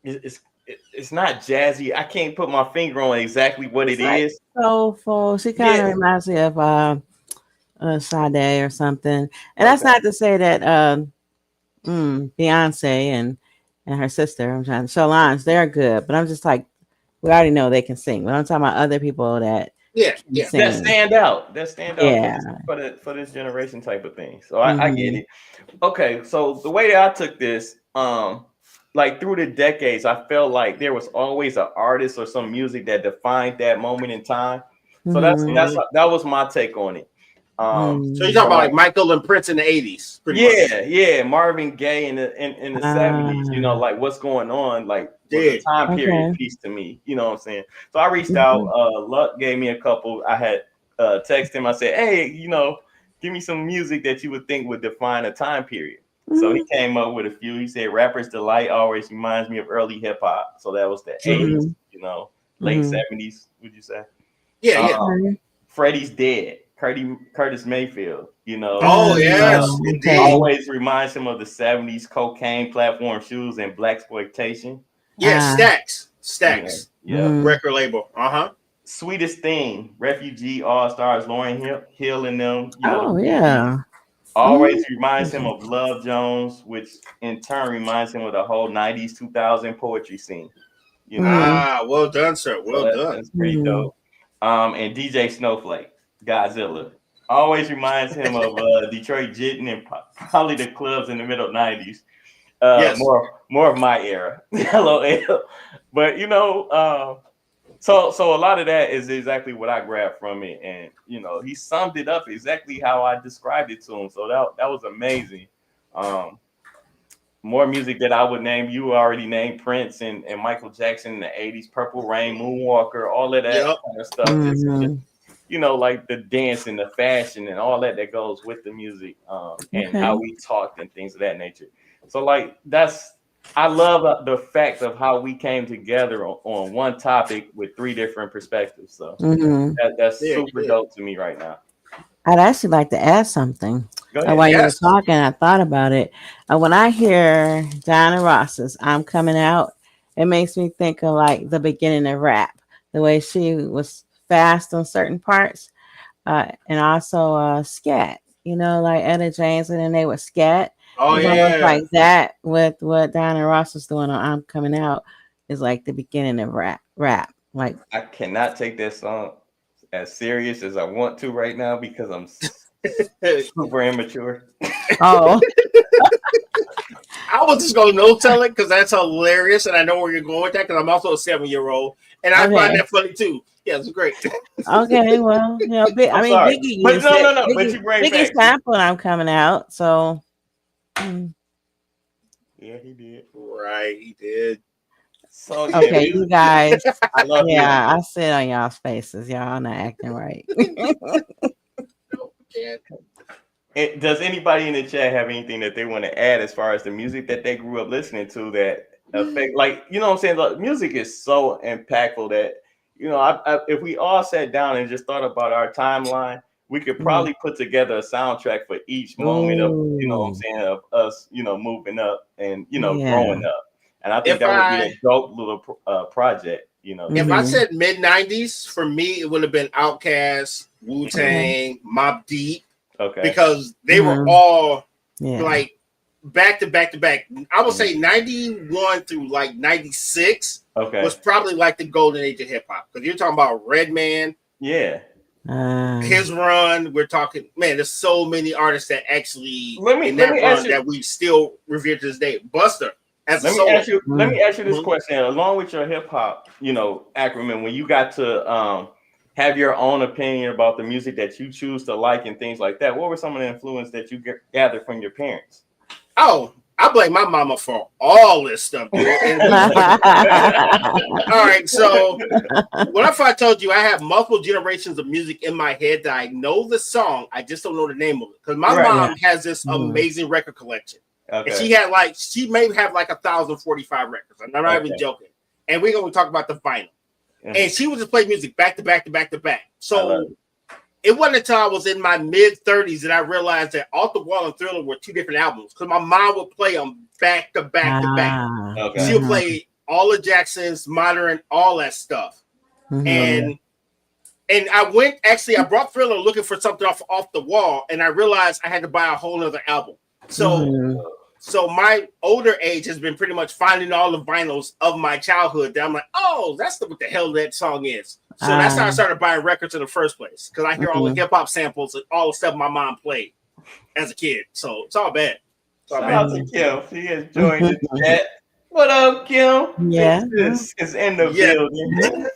S4: It's not jazzy. I can't put my finger on exactly what it is.
S3: Soulful. She kind of reminds me of Sade or something. And that's not to say that Beyonce and her sister, Solange, they're good. But I'm just like, we already know they can sing. But I'm talking about other people that
S4: that stand out.
S3: Yeah.
S4: For this generation type of thing. So I get it. Okay, so the way that I took this, through the decades, I felt like there was always an artist or some music that defined that moment in time. So that was my take on it.
S2: So you're talking about Michael and Prince in the 80s,
S4: yeah, Marvin Gaye in the 70s, what's going on, was a time period piece to me, you know what I'm saying? So I reached out, Luck gave me a couple. I had texted him, I said, hey, give me some music that you would think would define a time period. So he came up with a few. He said Rapper's Delight always reminds me of early hip hop. So that was the 80s, late 70s, would you say?
S2: Yeah.
S4: Freddie's Dead. Curtis Mayfield,
S2: Oh yes, indeed.
S4: Always reminds him of the 70s, cocaine, platform shoes, and blaxploitation.
S2: Yeah, Stax.
S4: Yeah.
S2: Record label.
S4: Sweetest Thing, Refugee, All Stars, Lauryn Hill and them. Always reminds him of Love Jones, which in turn reminds him of the whole 90s, 2000 poetry scene.
S2: Well done, sir. Well done.
S4: That's pretty dope. And DJ Snowflake. Godzilla always reminds him of Detroit Jittin' and probably the clubs in the middle 90s. More of my era. LOL. But so a lot of that is exactly what I grabbed from it, and he summed it up exactly how I described it to him. So that was amazing. More music that I would name. You already named Prince and Michael Jackson in the 80s, Purple Rain, Moonwalker, all of that kind of stuff. Like the dance and the fashion and all that goes with the music, and how we talked and things of that nature. So that's I love the fact of how we came together on one topic with 3 different perspectives. So that's super dope to me right now.
S3: I'd actually like to add something.
S4: Go ahead.
S3: While you were talking, I thought about it. When I hear Diana Ross's "I'm Coming Out," it makes me think of like the beginning of rap, the way she was fast on certain parts, and also scat. You know, like Etta James, and then they would scat.
S2: Oh
S3: it's
S2: yeah,
S3: almost like that with what Diana Ross was doing on "I'm Coming Out" is like the beginning of rap. Like
S4: I cannot take that song as serious as I want to right now because I'm super immature.
S3: Oh.
S2: I was just gonna no tell it because that's hilarious, and I know where you're going with that because I'm also a 7-year-old, and I find that funny too. Yeah, it's great.
S3: Okay, well, you know, Biggie,
S4: but no,
S3: Biggie,
S4: but you bring
S3: Biggie sample "I'm Coming Out," so.
S4: Yeah, he did.
S2: Right, he did.
S4: So
S3: okay, you guys.
S4: I love you.
S3: I sit on y'all's faces. Y'all not acting right.
S4: Does anybody in the chat have anything that they want to add as far as the music that they grew up listening to that affect, like, you know what I'm saying? Like, music is so impactful that, you know, if we all sat down and just thought about our timeline, we could probably put together a soundtrack for each moment of, you know what I'm saying, of us, you know, moving up and, you know, growing up. And I think that would be a dope little project, you know.
S2: If I said mid-90s, for me, it would have been Outkast, Wu-Tang, Mobb Deep.
S4: Okay.
S2: Because they were all like back to back to back. I would say 91 through like 96 was probably like the golden age of hip hop. Because you're talking about Redman.
S4: Yeah.
S2: His run. We're talking, man, there's so many artists that actually that we still revere to this day. Buster. Let me ask
S4: you this question. Along with your hip hop, you know, acronym, when you got to have your own opinion about the music that you choose to like and things like that, what were some of the influence that you gathered from your parents?
S2: Oh, I blame my mama for all this stuff, dude. All right, so what if I told you I have multiple generations of music in my head that I know the song, I just don't know the name of it. Because my mom has this amazing record collection. And she may have like 1,045 records. I'm not even joking. And we're going to talk about the vinyl. And she would just play music back to back to back to back. So it wasn't until I was in my mid-30s that I realized that Off the Wall and Thriller were 2 different albums. Because my mom would play them back to back to back. She would play all of Jackson's, Modern, all that stuff. And I brought Thriller looking for something off the Wall, and I realized I had to buy a whole other album. So my older age has been pretty much finding all the vinyls of my childhood that I'm like, oh, that's what the hell that song is. So that's how I started buying records in the first place, because I hear all the hip hop samples and all the stuff my mom played as a kid. So it's all bad.
S4: Shout out to Kim. She has joined the chat. What up, Kim?
S3: Yeah.
S4: It's in the building.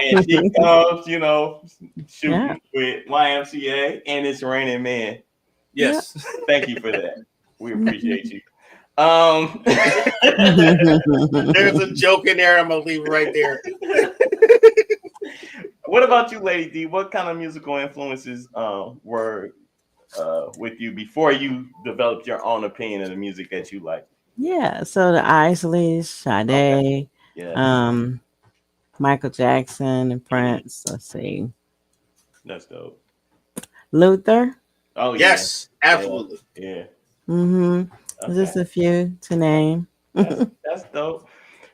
S4: And she comes, you know, shooting with YMCA, and it's raining men. Yes. Thank you for that. We appreciate you.
S2: There's a joke in there. I'm gonna leave it right there.
S4: What about you, Lady D? What kind of musical influences were with you before you developed your own opinion of the music that you like?
S3: Yeah, so the Isleys, Sade, Michael Jackson, and Prince. Let's see.
S4: That's dope.
S3: Luther.
S2: Oh yes, absolutely.
S4: Yeah.
S3: Just a few to name.
S4: That's dope.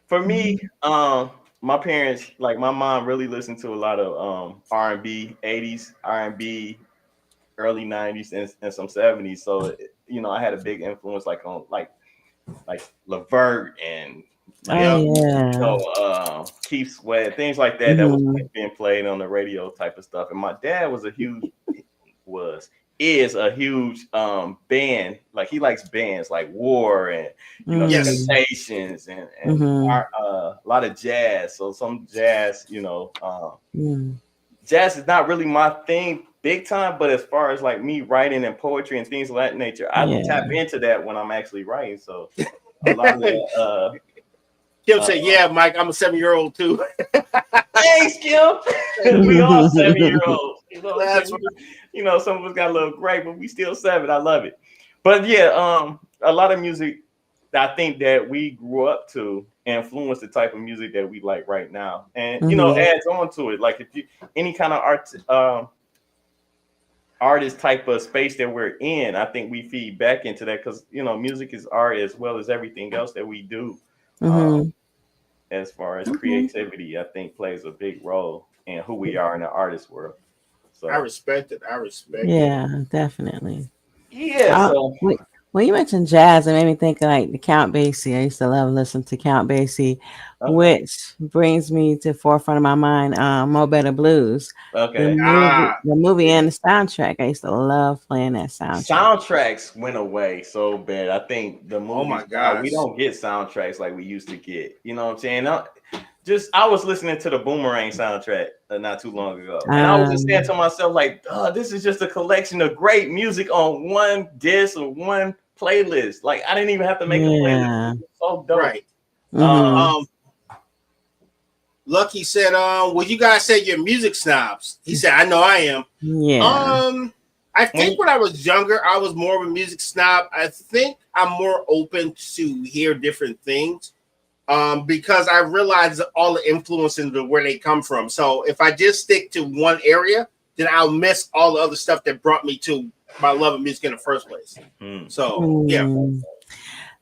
S4: For me, my parents, like my mom, really listened to a lot of R&B, 80s R&B, early 90s, and some 70s. So you know, I had a big influence, like on like Levert and Keith Sweat, things like that that was being played on the radio type of stuff. And my dad is a huge band, like he likes bands like War and you know Temptations and a lot of jazz. So some jazz, you know, jazz is not really my thing big time, but as far as like me writing and poetry and things of that nature, I tap into that when I'm actually writing. So a lot of
S2: Kim said, "Yeah, Mike, I'm a 7-year-old too."
S4: Thanks, Kim. We all 7-year-olds. You know, some of us got a little gray, but we still 7. I love it. But yeah, a lot of music I think that we grew up to influence the type of music that we like right now, and you know, adds on to it. Like if you any kind of artist type of space that we're in, I think we feed back into that because you know, music is art as well as everything else that we do. As far as creativity, I think plays a big role in who we are in the artist world. So
S2: I respect it.
S3: Yeah, definitely.
S4: Yeah.
S3: When you mentioned jazz, it made me think of like the Count Basie. I used to love listening to Count Basie, which brings me to forefront of my mind, Mo Better Blues.
S4: Okay.
S3: The movie and the soundtrack. I used to love playing that soundtrack.
S4: Soundtracks went away so bad. I think the movies,
S2: oh my God,
S4: we don't get soundtracks like we used to get. You know what I'm saying? I was listening to the Boomerang soundtrack not too long ago, and I was just saying to myself, like, this is just a collection of great music on one disc or one playlist. Like, I didn't even have to make a playlist. It was so dope.
S2: Right. Lucky said, well, you guys said you're music snobs. He said, I know I am.
S3: Yeah.
S2: I think when I was younger, I was more of a music snob. I think I'm more open to hear different things. Because I realize all the influence into where they come from. So if I just stick to one area, then I'll miss all the other stuff that brought me to my love of music in the first place. So yeah.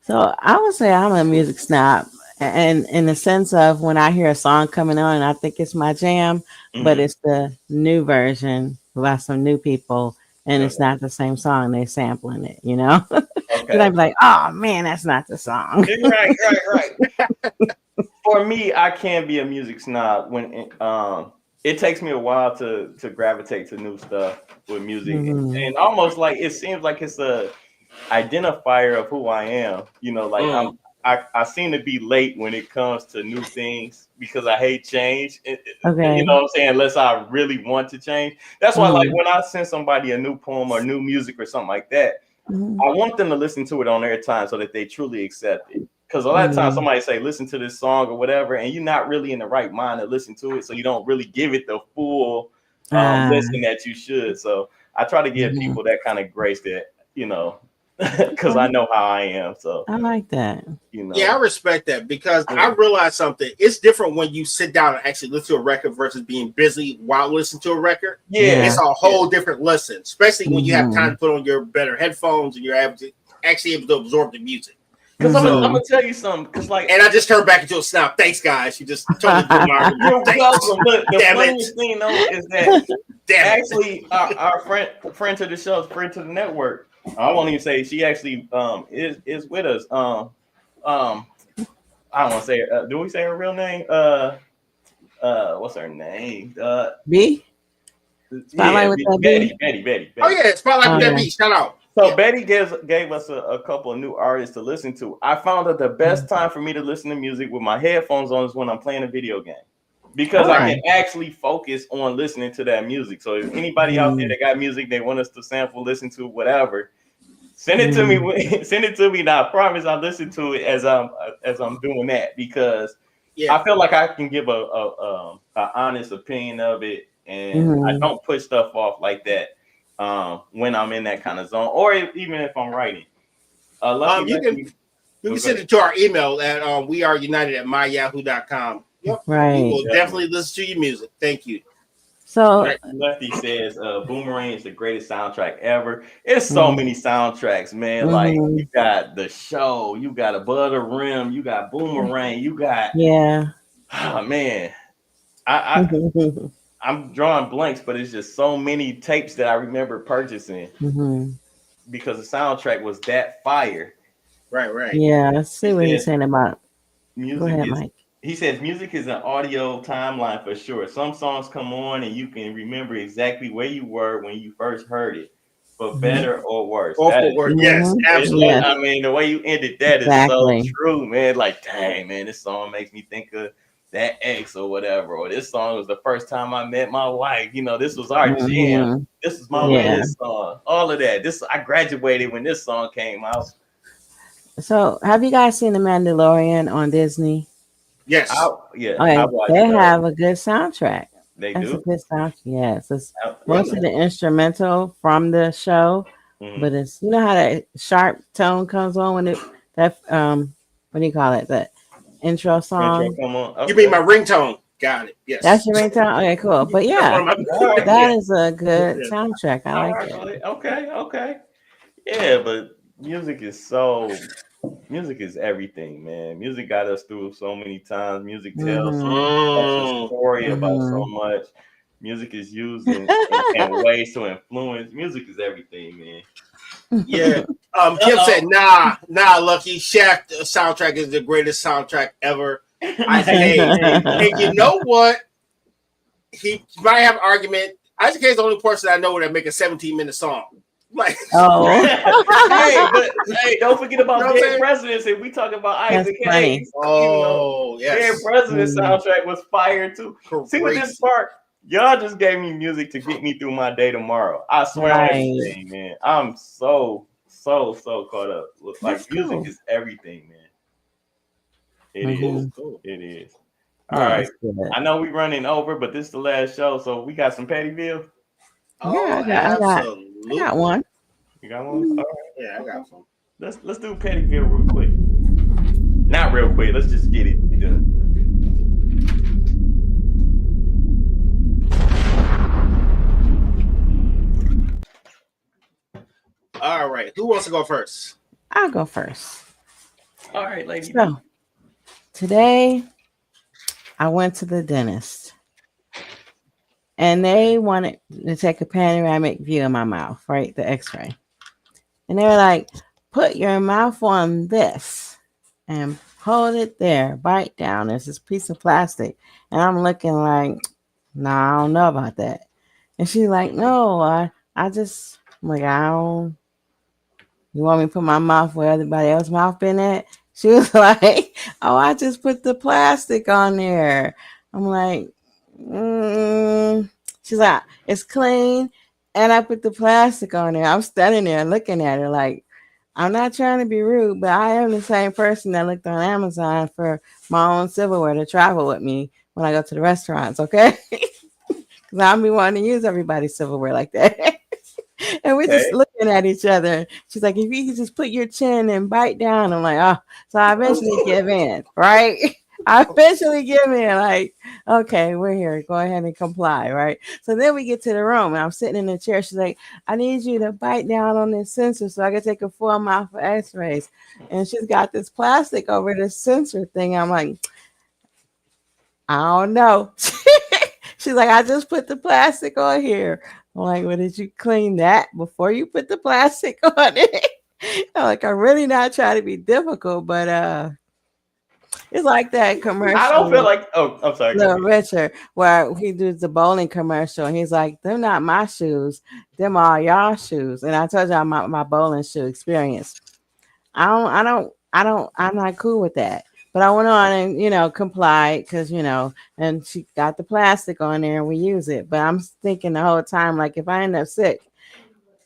S3: So I would say I'm a music snob, and in the sense of when I hear a song coming on, I think it's my jam, but it's the new version by some new people, and it's not the same song. They're sampling it, you know. And I'd be like, oh man, that's not the song.
S4: Right. For me, I can be a music snob when it takes me a while to gravitate to new stuff with music, and almost like it seems like it's a identifier of who I am. You know, like I seem to be late when it comes to new things because I hate change. You know what I'm saying? Unless I really want to change. That's why, like, when I send somebody a new poem or new music or something like that, I want them to listen to it on their time so that they truly accept it. Because a lot of times somebody say, listen to this song or whatever, and you're not really in the right mind to listen to it. So you don't really give it the full listen that you should. So I try to give people that kind of grace that, you know, because I know how I am. So
S3: I like that.
S4: You know.
S2: Yeah, I respect that because I realize something. It's different when you sit down and actually listen to a record versus being busy while listening to a record.
S4: Yeah,
S2: it's a whole different listen, especially when you have time to put on your better headphones and you're able to absorb the music.
S4: Because I'm gonna tell you something. Because and
S2: I just turned back into a snob. Thanks, guys. You just totally blew my argument.
S4: You're welcome. Look, the funniest thing though is that actually our friend to the show, friend to the network. I won't even say she actually is with us. I don't want to say her. Do we say her real name? What's her name?
S3: B. Spotlight with that
S4: Betty.
S2: Oh yeah, Spotlight with that B. Shout out.
S4: So Betty gave us a couple of new artists to listen to. I found that the best time for me to listen to music with my headphones on is when I'm playing a video game. Because I can actually focus on listening to that music. So if anybody out there that got music they want us to sample, listen to, whatever, send it to me. Send it to me. Now I promise I'll listen to it as I'm doing that because I feel like I can give a honest opinion of it, and I don't push stuff off like that when I'm in that kind of zone, or even if I'm writing.
S2: You can send it to our email at weareunited@myyahoo.com. Yep.
S3: Right.
S2: We will definitely listen to your music. Thank you.
S3: So
S4: Lefty says Boomerang is the greatest soundtrack ever. It's so many soundtracks, man. Like you got The Show, you got Above the Rim, you got Boomerang, you got oh man. I'm drawing blanks, but it's just so many tapes that I remember purchasing because the soundtrack was that fire.
S2: Right.
S3: Yeah, let's see what he's saying about
S4: music. Go ahead, Mike. He says music is an audio timeline for sure. Some songs come on and you can remember exactly where you were when you first heard it, for better or worse.
S2: Yes, absolutely.
S4: I mean, the way you ended that is so true, man. Like, dang, man, this song makes me think of that ex or whatever. Or this song was the first time I met my wife. You know, this was our jam. This is my wedding song. All of that. I graduated when this song came out.
S3: So, have you guys seen The Mandalorian on Disney?
S2: Yes.
S3: They have a good soundtrack.
S4: They
S3: That's
S4: do.
S3: A good soundtrack. Yes, it's mostly the instrumental from the show, but it's how that sharp tone comes on when That what do you call it? The intro song.
S4: Intro, come on. Okay.
S2: You mean my ringtone? Got it. Yes.
S3: That's your ringtone. Okay, cool. But yeah,
S2: Right.
S3: that is a good soundtrack. I like it.
S4: Okay. Yeah, but music is everything, man. Music got us through so many times. Music tells a story about so much. Music is used in ways to influence. Music is everything, man.
S2: Yeah. Kim said, nah, Lucky. Shaft soundtrack is the greatest soundtrack ever. I say, hey, you know what? He might have an argument. Isaac Hayes is the only person I know that make a 17-minute song. Like,
S4: hey, don't forget about Dead Presidents. If we talk about Isaac Hayes, Dead Presidents soundtrack was fire too. See what this part? Y'all just gave me music to get me through my day tomorrow. I swear, everything, man. I'm so caught up. Like music is everything, man. It is. It is. All right. I know we're running over, but this is the last show, so we got some Pettyville.
S3: I got one.
S4: You got one? All right.
S2: Yeah, I got one.
S4: Let's do Pettyville real quick. Not real quick. Let's just get it done.
S2: All right. Who wants to go first?
S3: I'll go first.
S4: All right, lady.
S3: So today I went to the dentist and they wanted to take a panoramic view of my mouth, right? The x-ray. And they were like, put your mouth on this and hold it there, bite down. There's this piece of plastic. And I'm looking like, nah, I don't know about that. And she's like, no, I'm like, I don't. You want me to put my mouth where everybody else's mouth been at? She was like, oh, I just put the plastic on there. I'm like, She's like, it's clean. And I put the plastic on there. I'm standing there looking at her like, I'm not trying to be rude, but I am the same person that looked on Amazon for my own silverware to travel with me when I go to the restaurants, okay? Because I'll be wanting to use everybody's silverware like that. And we're just looking at each other. She's like, if you could just put your chin and bite down. I'm like, oh, so I eventually give in, right? I eventually give in, like, okay, we're here. Go ahead and comply, right? So then we get to the room, and I'm sitting in the chair. She's like, I need you to bite down on this sensor so I can take a full mouth of x-rays. And she's got this plastic over this sensor thing. I'm like, I don't know. She's like, I just put the plastic on here. I'm like, well, did you clean that before you put the plastic on it? I'm like, I'm really not trying to be difficult, but it's like that commercial.
S4: I don't feel like, I'm sorry.
S3: Little Richard, where he does the bowling commercial, and he's like, they're not my shoes, them are y'all shoes. And I told y'all my bowling shoe experience. I'm not cool with that. But I went on and, complied because, and she got the plastic on there and we use it. But I'm thinking the whole time, like, if I end up sick,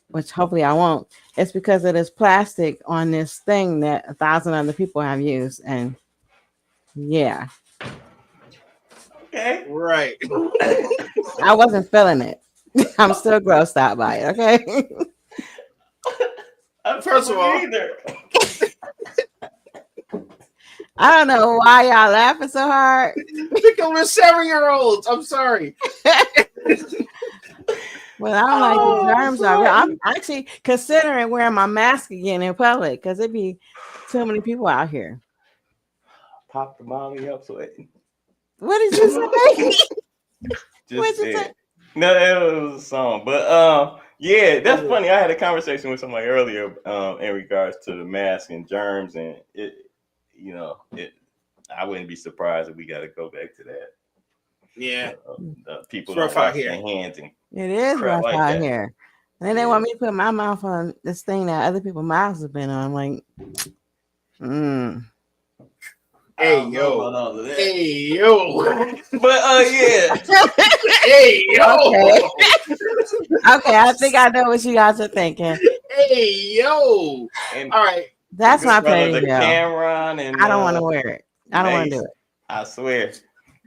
S3: which hopefully I won't, it's because of this plastic on this thing that 1,000 other people have used. And yeah.
S2: Okay. Right.
S3: I wasn't feeling it. I'm still grossed out by it. Okay.
S2: First of all,
S3: I don't know why y'all laughing so hard.
S2: Because we're 7-year-olds. I'm sorry.
S3: Well, I don't like the germs already. I'm actually considering wearing my mask again in public because it'd be too many people out here.
S4: Pop the mommy up so
S3: What did you say?
S4: Just said. No, it was a song. But yeah, that's funny. I had a conversation with somebody earlier in regards to the mask and germs, and I wouldn't be surprised if we got to go back to that.
S2: Yeah,
S4: people don't wash their hands and
S3: it is rough like out here. And then they want me to put my mouth on this thing that other people's mouths have been on. I'm like,
S2: Hey yo.
S4: But yeah.
S2: Hey yo.
S3: Okay, I think I know what you guys are thinking.
S2: Hey yo. And all right.
S3: That's my
S4: the Cameron and
S3: I don't want to wear it. I don't want to do it.
S4: I swear.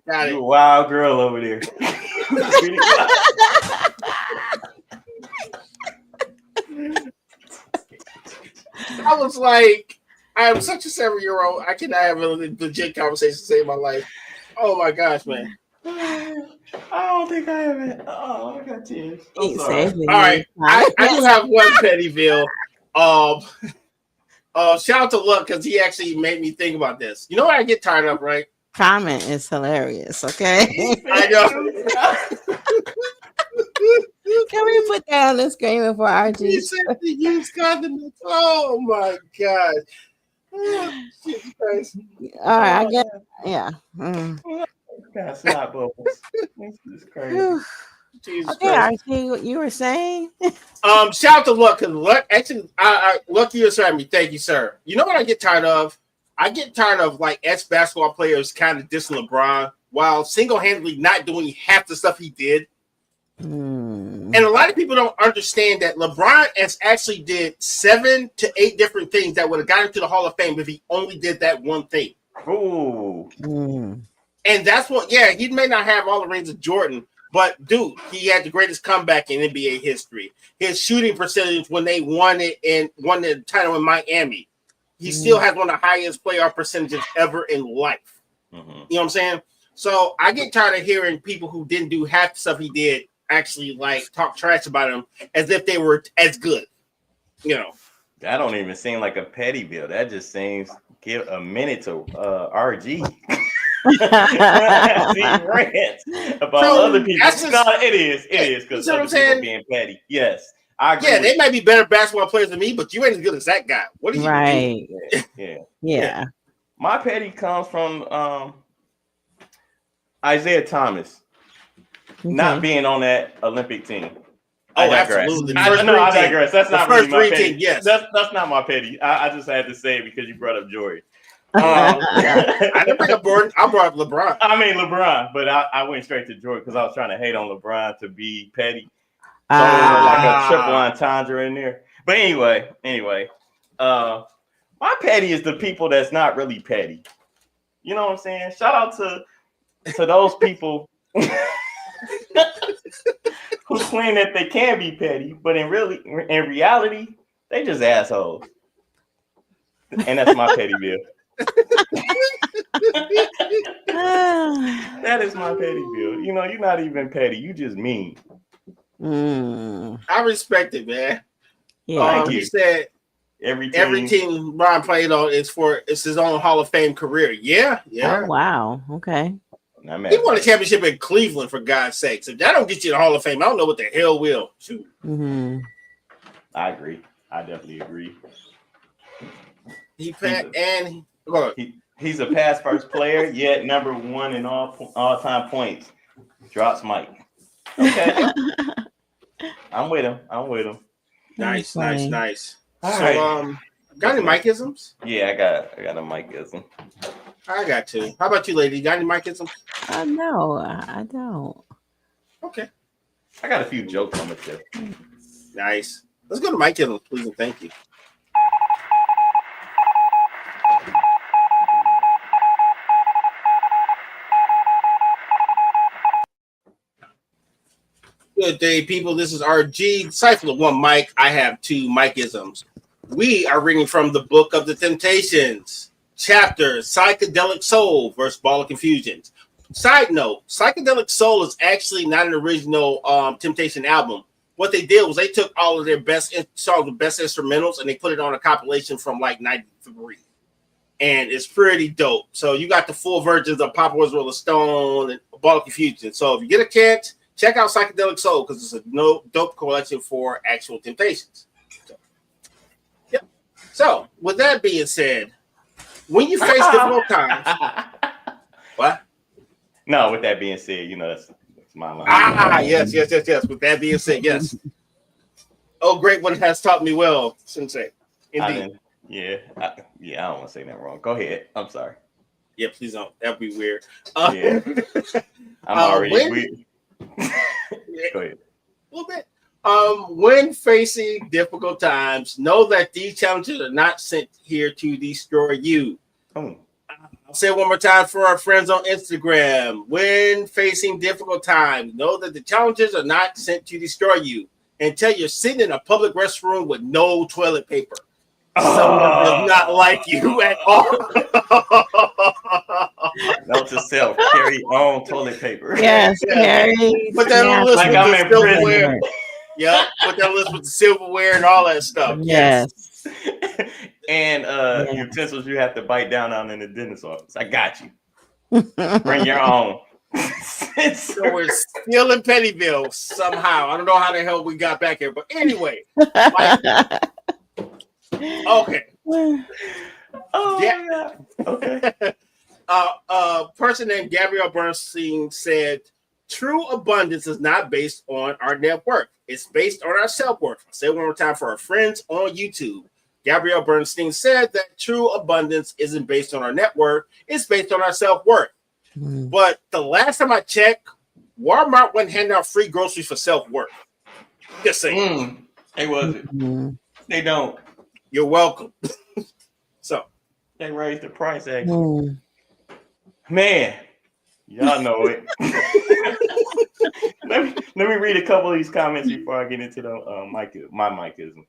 S2: Got
S4: you a wild girl over there.
S2: I was like, I am such a 7-year-old. I cannot have a legit conversation to save my life. Oh my gosh, man.
S4: I don't think I have it. Oh, I got tears. I'm sorry.
S2: All right. I do have one petty bill. Shout out to Luck because he actually made me think about this. You know what I get tired of, right?
S3: Comment is hilarious. Okay.
S2: I know.
S3: Can we put that on the screen before RG?
S2: He said the use condiments. Oh my god. Oh, Jesus Christ.
S3: All right, I guess. Yeah.
S4: That's not bubbles. This is crazy.
S2: Jesus
S3: Okay,
S2: Christ.
S3: RG, what you were saying?
S2: Shout out to Luck because Luck actually, Luck, you assured me. Thank you, sir. You know what I get tired of? I get tired of like ex-basketball players kind of dissing LeBron while single-handedly not doing half the stuff he did. And a lot of people don't understand that LeBron has actually did 7 to 8 different things that would have gotten to the Hall of Fame if he only did that one thing.
S4: Ooh.
S2: And that's what, he may not have all the rings of Jordan, but dude, he had the greatest comeback in NBA history. His shooting percentage when they won the title in Miami, he still has one of the highest playoff percentages ever in life. You know what I'm saying? So I get tired of hearing people who didn't do half the stuff he did actually like talk trash about him as if they were as good. You know,
S4: that don't even seem like a petty bill. That just seems give a minute to RG. Rants about other people. It is because other people being petty. Yes, I agree.
S2: Yeah, they might be better basketball players than me, but you ain't as good as that guy. What are you
S3: doing? Yeah.
S4: My petty comes from Isaiah Thomas. Not being on that Olympic team.
S2: Oh, absolutely.
S4: I digress. That's not really my petty.
S2: Yes.
S4: That's not my petty. I just had to say it because you brought up Jordan.
S2: I didn't bring up Jordan. I brought up LeBron.
S4: I mean LeBron, but I went straight to Jordan because I was trying to hate on LeBron to be petty. So like a triple entendre in there. But anyway, my petty is the people that's not really petty. You know what I'm saying? Shout out to those people who claim that they can be petty, but in reality, they just assholes. And that's my petty bill. That is my petty bill. You know, you're not even petty. You just mean.
S2: I respect it, man.
S3: Yeah.
S2: He said every team Ron played on it's his own Hall of Fame career. Yeah.
S3: Oh wow. Okay.
S2: He won a championship in Cleveland, for God's sakes. If that don't get you the Hall of Fame, I don't know what the hell will. Shoot.
S4: I agree. I definitely agree.
S2: He's
S4: a pass first player, yet number 1 in all time points. Drops Mike. Okay. I'm with him.
S2: Nice.
S4: All
S2: So,
S4: right.
S2: got any Mike-isms?
S4: Yeah, I got a Mike-ism.
S2: I got 2. How about you, lady? Got any Mike-isms?
S3: No, I don't.
S2: Okay.
S4: I got a few jokes on the tip.
S2: Nice. Let's go to Mike-isms, please, and thank you. Good day, people. This is RG. Cypher of one Mike. I have 2 Mike-isms. We are reading from the Book of the Temptations, chapter Psychedelic Soul versus Ball of Confusions. Side note, Psychedelic Soul is actually not an original Temptation album. What they did was they took all of their best songs with best instrumentals and they put it on a compilation from like 93. And it's pretty dope. So you got the full versions of Papa Was Rolling Stone and Ball of Confusion. So if you get a chance, check out Psychedelic Soul because it's a dope collection for actual Temptations. So with that being said, when you face difficult times, what?
S4: No, with that being said, you know that's my line.
S2: Yes. With that being said, yes. Oh, great one has taught me well, Sensei. Indeed.
S4: I don't want to say that wrong. Go ahead. I'm sorry.
S2: Yeah, please don't. That'd be weird.
S4: I'm already weird. Go ahead.
S2: A little bit. When facing difficult times, know that these challenges are not sent here to destroy you. I'll say it one more time for our friends on Instagram. When facing difficult times, know that the challenges are not sent to destroy you until you're sitting in a public restroom with no toilet paper. Someone does not like you at all.
S4: Note to self: carry on toilet paper.
S3: Yes, carry.
S2: Put that on the list
S4: like
S2: with
S4: I'm
S2: the
S4: in
S2: silverware.
S4: prison.
S2: Yeah, put that list with the silverware and all that stuff.
S3: Yes.
S4: And utensils you have to bite down on in the dentist's office. I got you. Bring your own.
S2: So we're still in Pettyville somehow. I don't know how the hell we got back here, but anyway. Okay.
S4: Oh, yeah. Okay.
S2: A person named Gabrielle Bernstein said, "True abundance is not based on our net worth. It's based on our self-worth." I'll say it one more time for our friends on YouTube. Gabrielle Bernstein said that true abundance isn't based on our net worth. It's based on our self-worth. But the last time I checked, Walmart wasn't handing out free groceries for self-worth. Just saying.
S4: They wasn't. They don't.
S2: You're welcome. So
S4: they raised the price, actually. Man, y'all know it. let me read a couple of these comments before I get into the my Mikeism.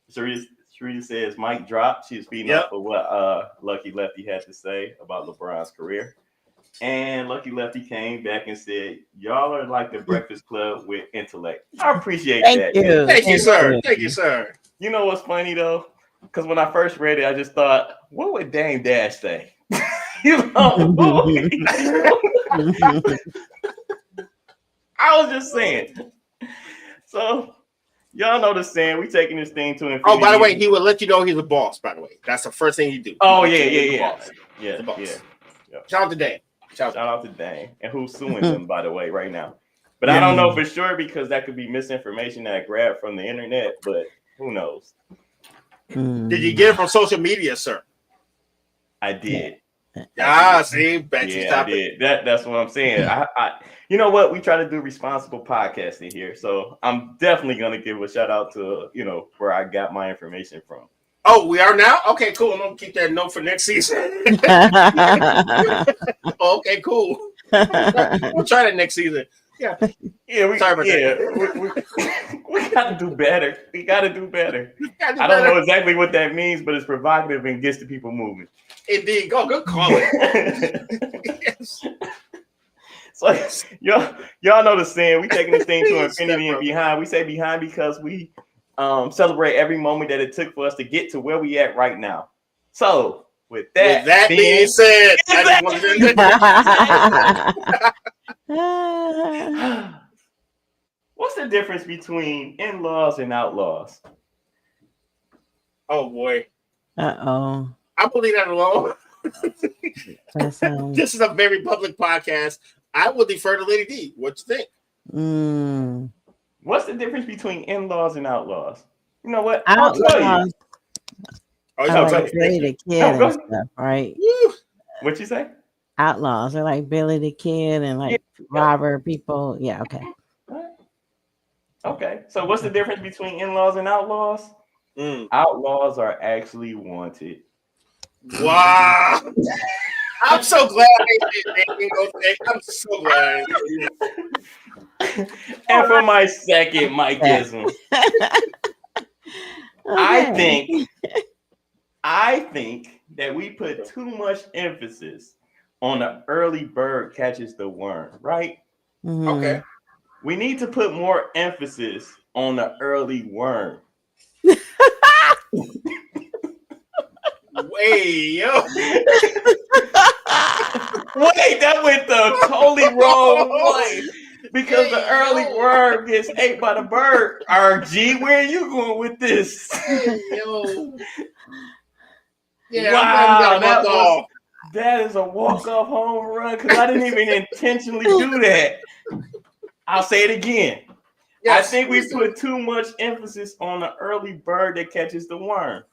S4: Sharita says Mike dropped. She's feeding up for what Lucky Lefty had to say about LeBron's career. And Lucky Lefty came back and said, "Y'all are like the Breakfast Club with intellect." I appreciate that.
S2: Thank you, sir. Thank you, sir.
S4: You know what's funny though? Because when I first read it, I just thought, what would Dame Dash say? You know, I was just saying. So y'all know the saying, we taking this thing to infinity.
S2: Oh, by the way, he would let you know he's a boss, by the way. That's the first thing he do.
S4: Oh, yeah.
S2: Shout out to Dame.
S4: Shout out to Dame. And who's suing them, by the way, right now. But I don't know for sure because that could be misinformation that I grabbed from the internet, but who knows?
S2: Did you get it from social media, sir?
S4: I did.
S2: See,
S4: I did. That's what I'm saying. I you know what? We try to do responsible podcasting here, so I'm definitely gonna give a shout out to where I got my information from.
S2: Oh, we are now? Okay, cool. I'm gonna keep that note for next season. Okay, cool. We'll try that next season. Yeah.
S4: We got to do better. We got to do better. I don't know exactly what that means, but it's provocative and gets the people moving.
S2: Indeed. Good call. Yes.
S4: So y'all know the saying, we taking this thing to infinity and behind. We say behind because we celebrate every moment that it took for us to get to where we at right now. So with that
S2: being said,
S4: what's the difference between in-laws and outlaws?
S2: Oh boy.
S3: Uh-oh.
S2: I believe that alone. This is a very public podcast. I will defer to Lady D. What you think?
S4: What's the difference between in-laws and outlaws? You know what?
S3: Outlaws.
S4: I'll tell you.
S3: Like Billy the Kid and stuff, right?
S4: What'd you say?
S3: Outlaws. They're like Billy the Kid and like robber people. Yeah, okay.
S4: Okay. So what's the difference between in-laws and outlaws? Outlaws are actually wanted.
S2: Wow. I'm so glad they did. I'm so glad.
S4: And for my second Mikeism, I think that we put too much emphasis on the early bird catches the worm, right?
S2: Okay.
S4: We need to put more emphasis on the early worm.
S2: Wait,
S4: that went the totally wrong way. Because the early worm gets ate by the bird. RG, where are you going with this?
S2: Yeah,
S4: wow, that is a walk-off home run because I didn't even intentionally do that. I'll say it again. Yes, I think we put too much emphasis on the early bird that catches the worm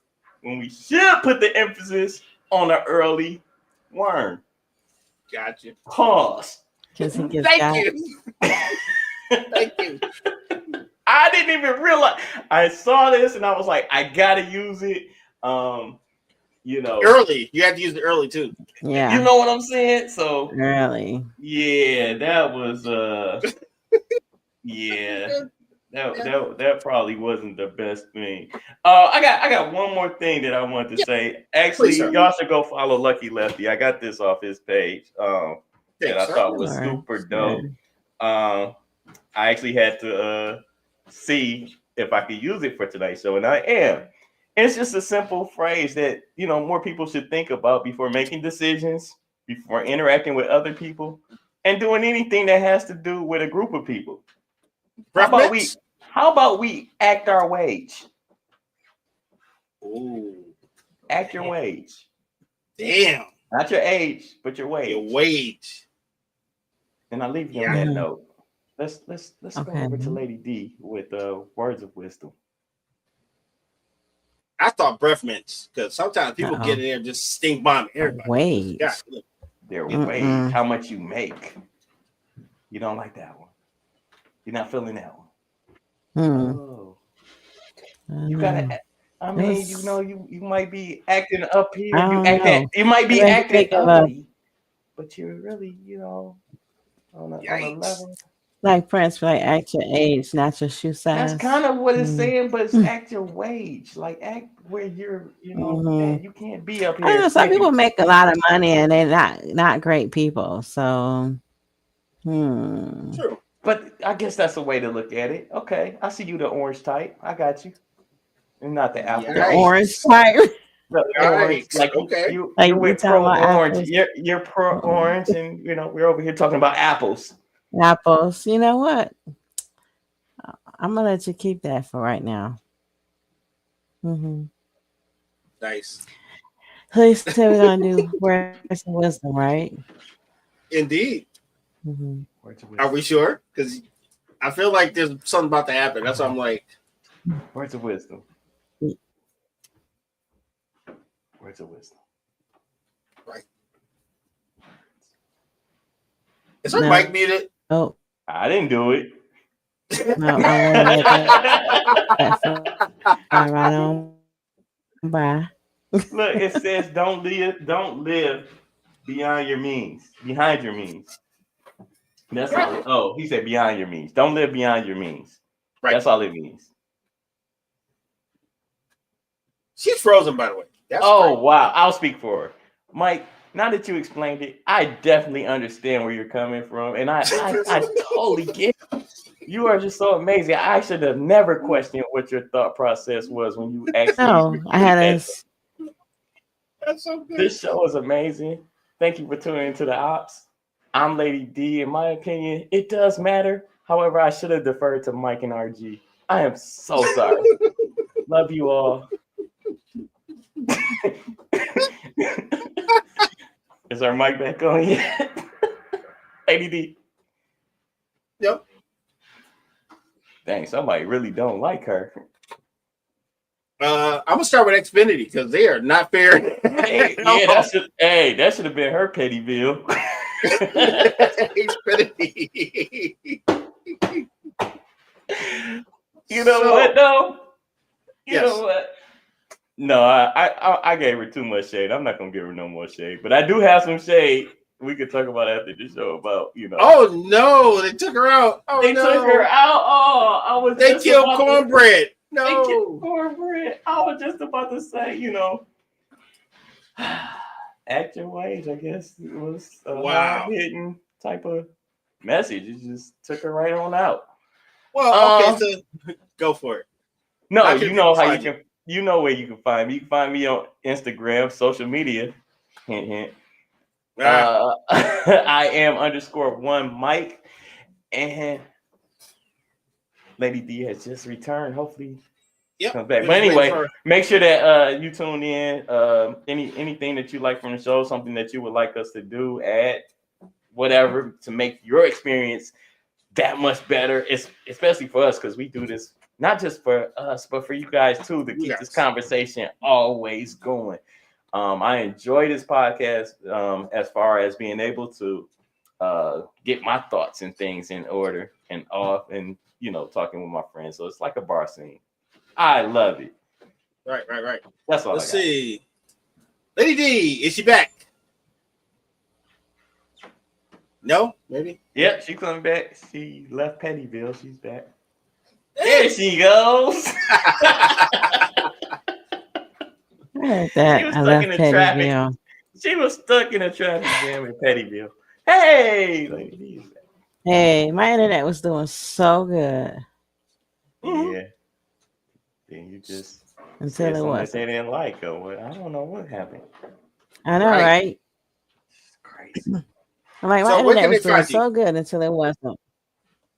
S4: when we should put the emphasis on the early worm.
S2: Gotcha.
S4: Pause.
S2: Thank you. Thank you.
S4: I didn't even realize. I saw this and I was like, I gotta use it.
S2: Early. You have to use it early too.
S3: Yeah.
S4: You know what I'm saying? So
S3: early.
S4: Yeah, that was That probably wasn't the best thing. I got one more thing that I want to say. Actually,
S2: please,
S4: y'all should go follow Lucky Lefty. I got this off his page. That I thought was super dope. I actually had to see if I could use it for tonight's show, and I am. And it's just a simple phrase that more people should think about before making decisions, before interacting with other people, and doing anything that has to do with a group of people. How about we act our wage?
S2: Ooh.
S4: Act your wage.
S2: Damn.
S4: Not your age, but your wage.
S2: Your wage.
S4: And I'll leave you on that note. Let's go over to Lady D with words of wisdom.
S2: I thought breath mints, because sometimes people get in there and just stink bomb everybody.
S3: Wage.
S4: Their wage. How much you make. You don't like that one. You're not feeling that one. Oh. You gotta. I mean, you might be acting up here. You might be acting ugly, but you're really, on a level.
S3: Like Prince, like act your age, not your shoe size.
S4: That's kind of what it's saying, but it's act your wage. Like act where you're, you can't be up here.
S3: I know some people make a lot of money and they're not great people. So,
S2: True.
S4: But I guess that's a way to look at it. Okay, I see you, the orange type. I got you, and not the apple.
S3: The orange type.
S4: The orange, like
S2: okay.
S4: You're pro orange. You're pro orange, and we're over here talking about apples.
S3: Apples. You know what? I'm gonna let you keep that for right now.
S2: Nice.
S3: So you said we're gonna do words of wisdom, right?
S2: Indeed. Are we sure? Because I feel like there's something about to happen. That's why I'm like.
S4: Words of wisdom. Words of wisdom.
S2: Right. Is our mic muted?
S3: Oh,
S4: I didn't do it.
S3: No, all right on. Bye.
S4: Look, it says don't live behind your means. Behind your means. That's all. Oh, he said beyond your means. Don't live beyond your means. Right. That's all it means.
S2: She's frozen, by the way.
S4: Wow. I'll speak for her. Mike, now that you explained it, I definitely understand where you're coming from. And I totally get it. You are just so amazing. I should have never questioned what your thought process was when you asked me.
S3: No, I had a...
S2: That's so good.
S4: This show is amazing. Thank you for tuning into the Ops. I'm Lady D. In my opinion, it does matter. However, I should have deferred to Mike and RG. I am so sorry. Love you all. Is our mic back on yet? Lady D.
S2: Yep.
S4: Dang, somebody really don't like her.
S2: I'm gonna start with Xfinity because they are not fair.
S4: That should have been her petty bill.
S2: Xfinity.
S4: You know what though? You know what? No, I gave her too much shade. I'm not gonna give her no more shade, but I do have some shade. We could talk about after the show about
S2: Oh no, they took her out.
S4: They took her out. Oh,
S2: they killed Cornbread. No,
S4: they killed Cornbread. I was just about to say, act your wage. I guess it was a hidden type of message. It just took her right on out.
S2: Well, okay, so go for it.
S4: No, you know how you can. You know where you can find me. You can find me on Instagram, social media. Hint, hint. I am _1 Mike, and Lady D has just returned. Hopefully, comes back. But anyway, make sure that you tune in. Anything that you like from the show, something that you would like us to do, add, whatever, to make your experience that much better. It's especially for us because we do this not just for us, but for you guys too, to keep this conversation always going. I enjoy this podcast as far as being able to get my thoughts and things in order and off and, talking with my friends. So it's like a bar scene. I love it.
S2: Right.
S4: That's all.
S2: Let's see. Lady D, is she back? No? Maybe?
S4: Yep, she coming back. She left Pettyville. She's back. There she goes.
S3: I heard that. I love Pettyville.
S4: She was stuck in a traffic jam in Pettyville. Hey, Lady D.
S3: Hey, my internet was doing so good.
S4: Yeah. Then you just
S3: until it was.
S4: They didn't like her. Well, I don't know what happened.
S3: I know, right?
S4: Crazy.
S3: I'm like, my internet was doing so good until it wasn't.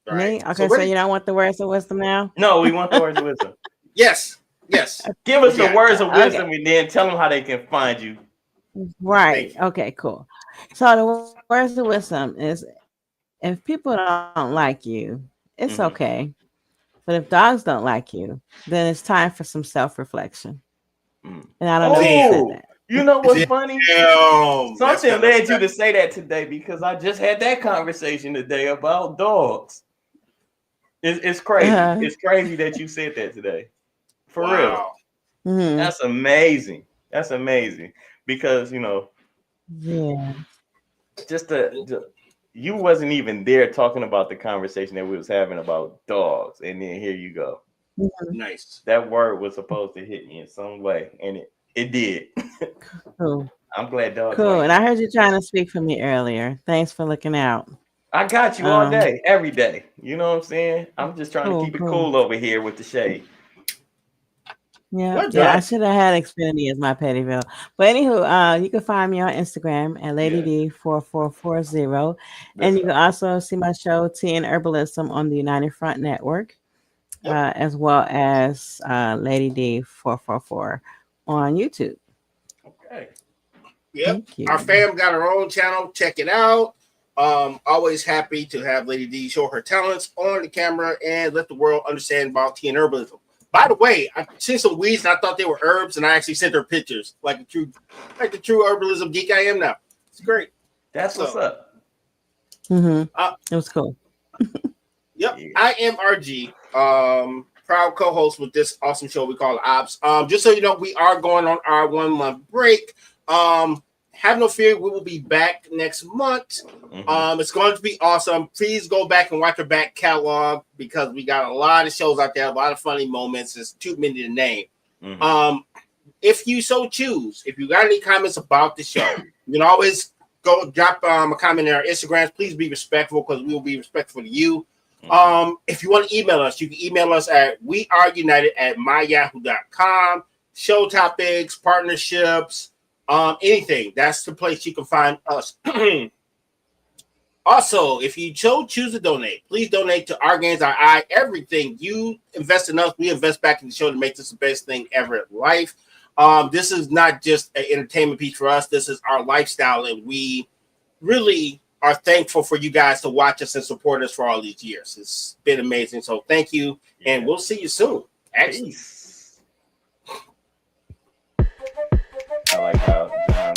S2: Right.
S3: Me? Okay, so you don't want the words of wisdom now?
S4: No, we want the words of wisdom.
S2: Yes.
S4: Give us the words of wisdom and then tell them how they can find you.
S3: Right. Okay, cool. So the words of wisdom is, if people don't like you, it's okay. But if dogs don't like you, then it's time for some self-reflection. And I don't know who said that.
S4: You know what's funny? Something led you to say that today, because I just had that conversation today about dogs. It's crazy. It's crazy that you said that today. For real.
S3: Mm-hmm.
S4: That's amazing. That's amazing. Because, you know, you wasn't even there talking about the conversation that we was having about dogs, and then here you go.
S2: Nice.
S4: That word was supposed to hit me in some way, and it did.
S3: Cool.
S4: I'm glad dogs.
S3: Cool. And I heard you trying to speak for me earlier. Thanks for looking out.
S4: I got you all day, every day. You know what I'm saying? I'm just trying to keep it cool over here with the shade.
S3: Yeah, I should have had Xfinity as my Pettyville. But anywho, you can find me on Instagram at LadyD4440. And you can also see my show, Tea and Herbalism, on the United Front Network, as well as Lady D444 on YouTube.
S2: Okay. Yep. Our fam got her own channel. Check it out. Always happy to have Lady D show her talents on the camera and let the world understand about tea and herbalism. By the way, I seen some weeds and I thought they were herbs, and I actually sent her pictures like the true herbalism geek I am now. It's great.
S4: That's what's up.
S3: It was cool.
S2: Yep. I am RG. Proud co-host with this awesome show we call Ops. Just so you know, we are going on our 1 month break. Have no fear, we will be back next month. It's going to be awesome. Please go back and watch our back catalog, because we got a lot of shows out there, a lot of funny moments. It's too many to name. If you so choose, if you got any comments about the show, you can always go drop a comment in our Instagrams. Please be respectful, because we will be respectful to you. If you want to email us, you can email us at weareunited@myyahoo.com. Show topics, partnerships, anything. That's the place you can find us. Also, if you choose to donate, please donate to Our Gains, Our Eye. Everything you invest in us, we invest back in the show to make this the best thing ever in life. This is not just an entertainment piece for us. This is our lifestyle, and we really are thankful for you guys to watch us and support us for all these years. It's been amazing. So thank you, and we'll see you soon. Peace.
S4: I like how John